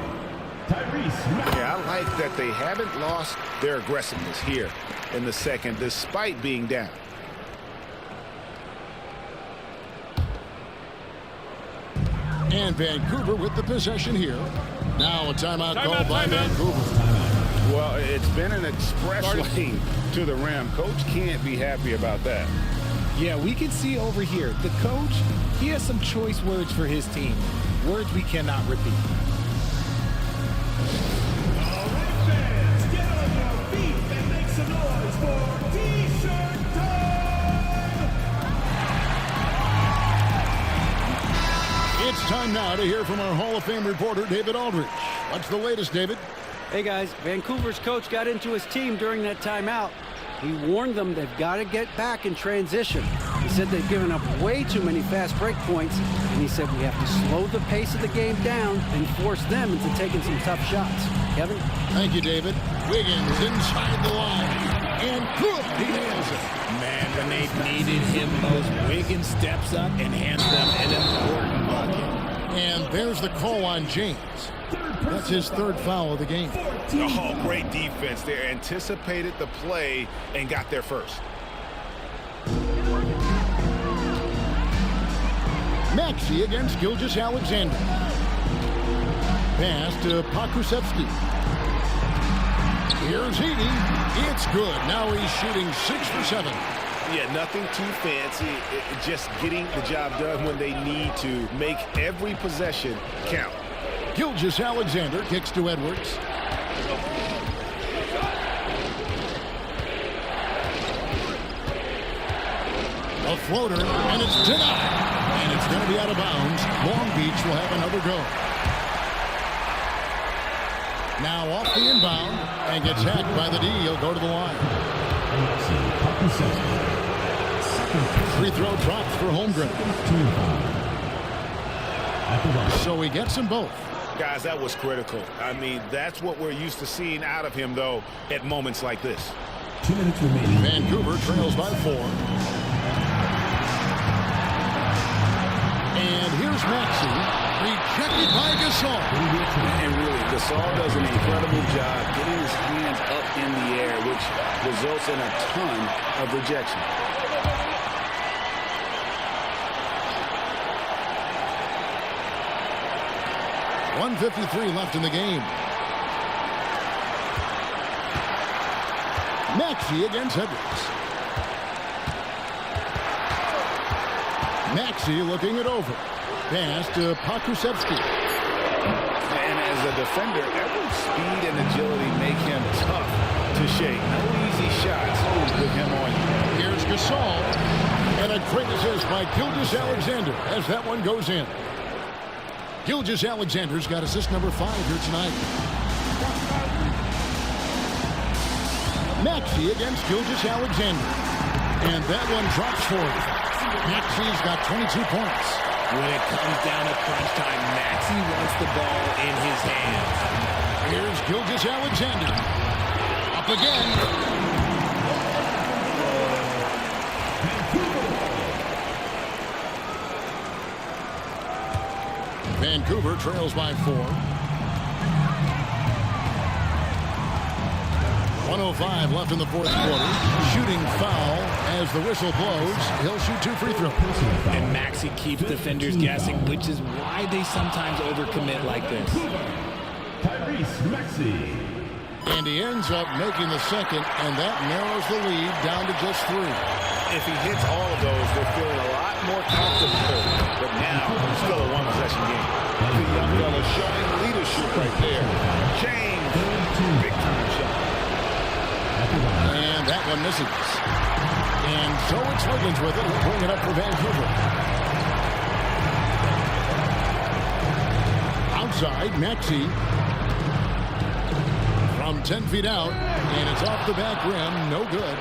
Tyrese. Yeah, I like that they haven't lost their aggressiveness here in the second, despite being down. And Vancouver with the possession here. Now a timeout called by Vancouver. Well, it's been an express lane to the rim. Coach can't be happy about that. Yeah, we can see over here, the coach, he has some choice words for his team. Words we cannot repeat. All right, fans, get on your feet and make some noise for T-shirt time! It's time now to hear from our Hall of Fame reporter, David Aldridge. What's the latest, David? Hey, guys. Vancouver's coach got into his team during that timeout. He warned them they've got to get back in transition. He said they've given up way too many fast break points, and he said we have to slow the pace of the game down and force them into taking some tough shots. Kevin? Thank you, David. Wiggins inside the line. And good. He nails it. Man, when they needed him most, Wiggins steps up and hands them an important bucket. And there's the call on James. That's his 3rd foul of the game. Oh, great defense there. Anticipated the play and got there first. Maxey against Gilgeous-Alexander. Pass to Pokusevski. Here's Heaney. It's good. Now he's shooting 6 for 7. Yeah, nothing too fancy. Just getting the job done when they need to. Make every possession count. Gilgeous-Alexander kicks to Edwards. A floater, and it's denied. And it's going to be out of bounds. Long Beach will have another go. Now off the inbound and gets hacked by the D. He'll go to the line. Free throw drops for Holmgren. So he gets them both. Guys, that was critical. I mean, that's what we're used to seeing out of him, though, at moments like this. 2 minutes remaining. Vancouver trails by 4. And here's Maxey, rejected by Gasol. And really, Gasol does an incredible job getting his hands up in the air, which results in a ton of rejection. .153 left in the game. Maxey against Edwards. Maxey looking it over. Pass to Pokusevski. And as a defender, Edwards' speed and agility make him tough to shake. No easy shots with him on you. Here's Gasol. And a great assist by Gilgeous-Alexander as that one goes in. Gilgeous-Alexander's got assist number 5 here tonight. Maxey against Gilgeous-Alexander. And that one drops for him. Maxey's got 22 points. When it comes down to crunch time, Maxey wants the ball in his hands. Here's Gilgeous-Alexander. Up again. Vancouver trails by 4. 1:05 left in the 4th quarter. Shooting foul as the whistle blows. He'll shoot 2 free throws. And Maxey keeps defenders guessing, which is why they sometimes overcommit like this. Tyrese Maxey. And he ends up making the second, and that narrows the lead down to just 3. If he hits all of those, they're feeling a lot more comfortable. But now, it's still a 1-possession game. The young fella showing leadership right there. James one misses. And so it's Wiggins with it. He'll bring it up for Vancouver. Outside, Maxey. From 10 feet out, and it's off the back rim. No good.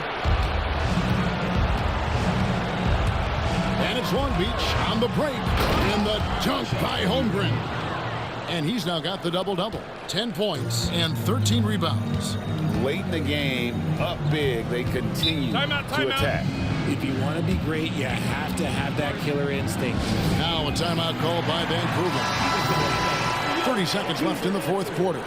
And it's Long Beach on the break. And the dunk by Holmgren. And he's now got the double-double. 10 points and 13 rebounds. Late in the game, up big, they continue to attack. If you want to be great, you have to have that killer instinct. Now a timeout called by Vancouver. 30 seconds left in the fourth quarter.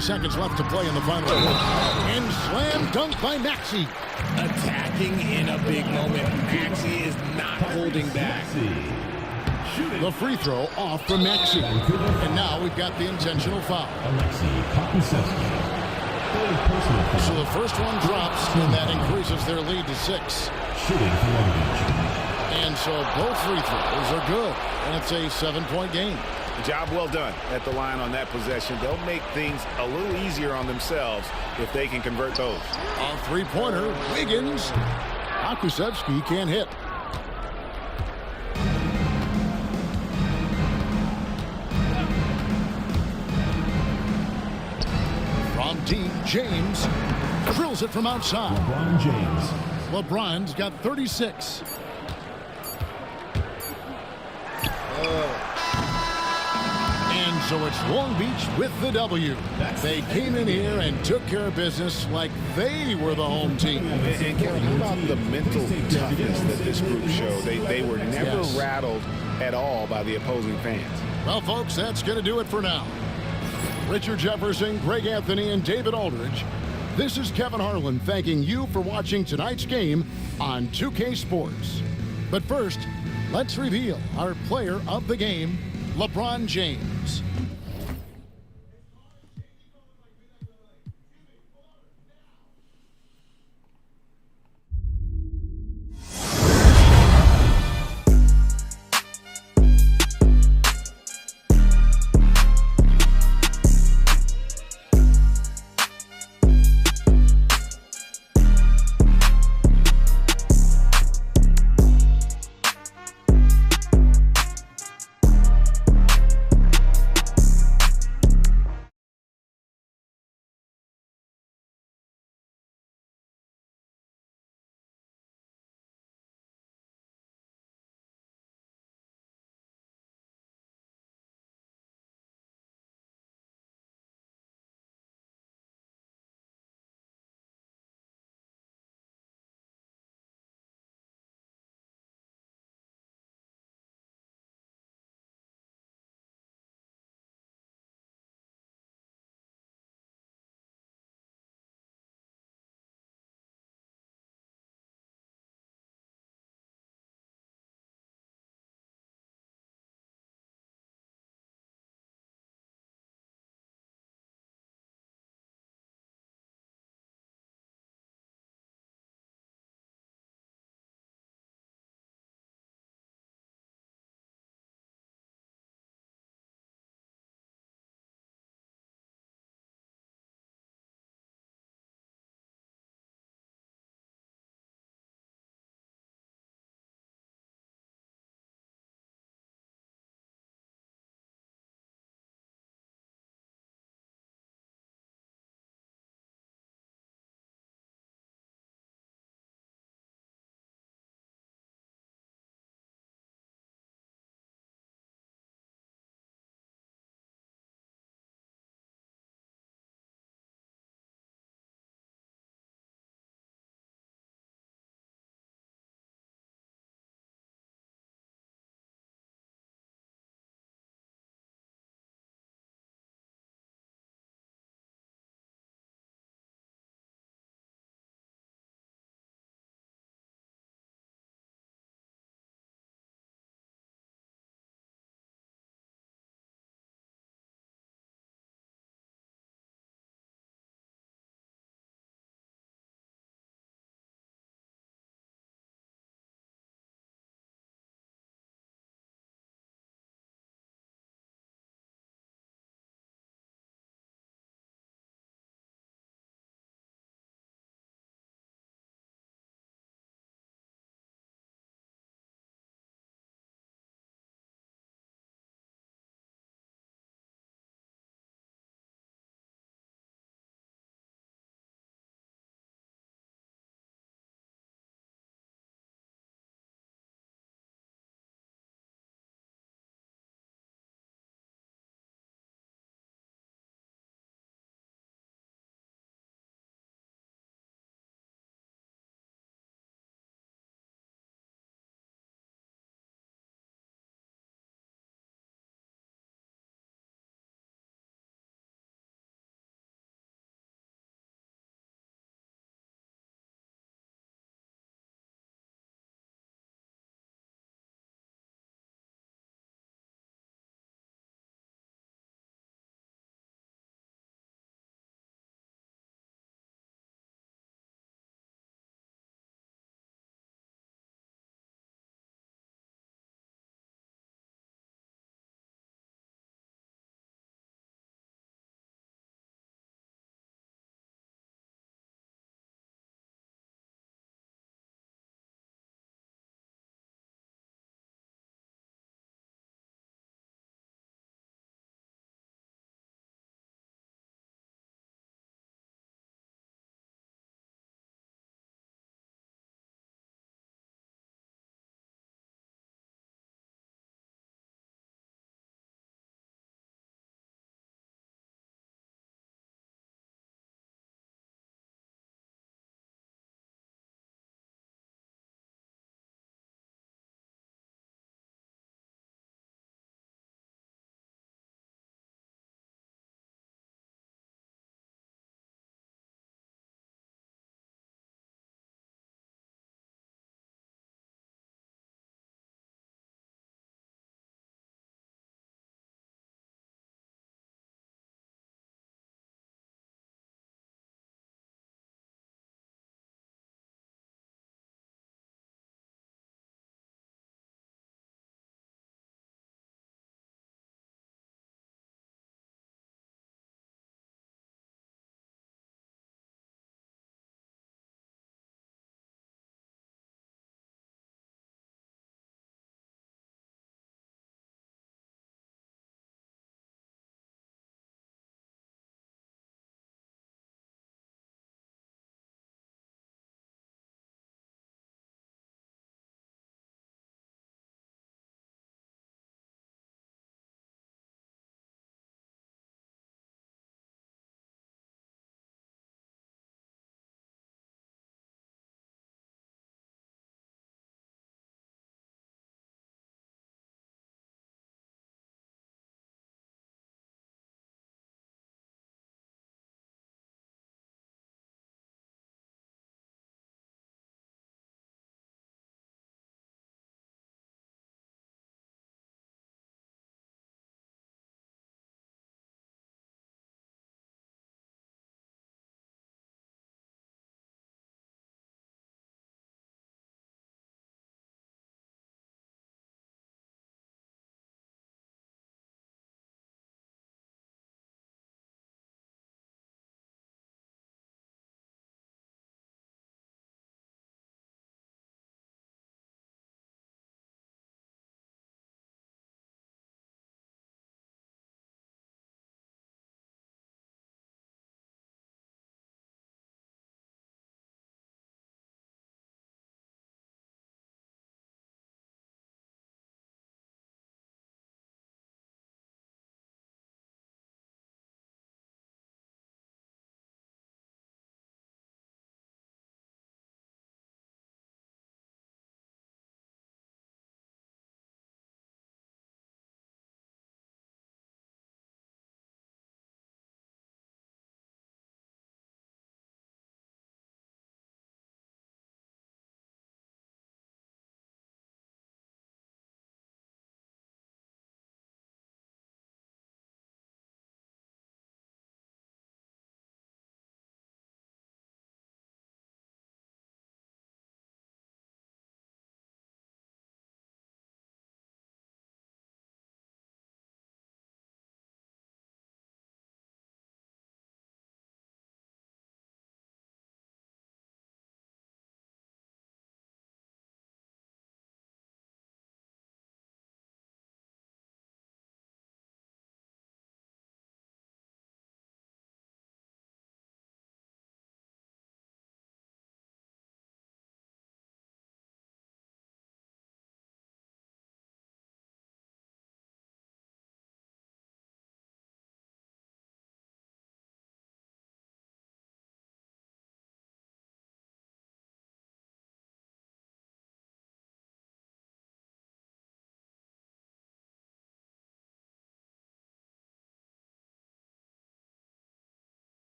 Seconds left to play in the final. And slam dunk by Maxey. Attacking in a big moment. Maxey is not holding back. The free throw off from Maxey. And now we've got the intentional foul. So the first one drops, and that increases their lead to 6. And so both free throws are good. And it's a 7-point game. Job well done at the line on that possession. They'll make things a little easier on themselves if they can convert those. A three-pointer, Wiggins. Akusevsky can't hit. From deep, James drills it from outside. LeBron James. LeBron's got 36. And so it's Long Beach with the W. They came in here and took care of business like they were the home team. And Kevin, how about the mental toughness that this group showed? They were never rattled at all by the opposing fans. Well, folks, that's going to do it for now. Richard Jefferson, Greg Anthony, and David Aldridge. This is Kevin Harlan thanking you for watching tonight's game on 2K Sports. But first, let's reveal our player of the game, LeBron James.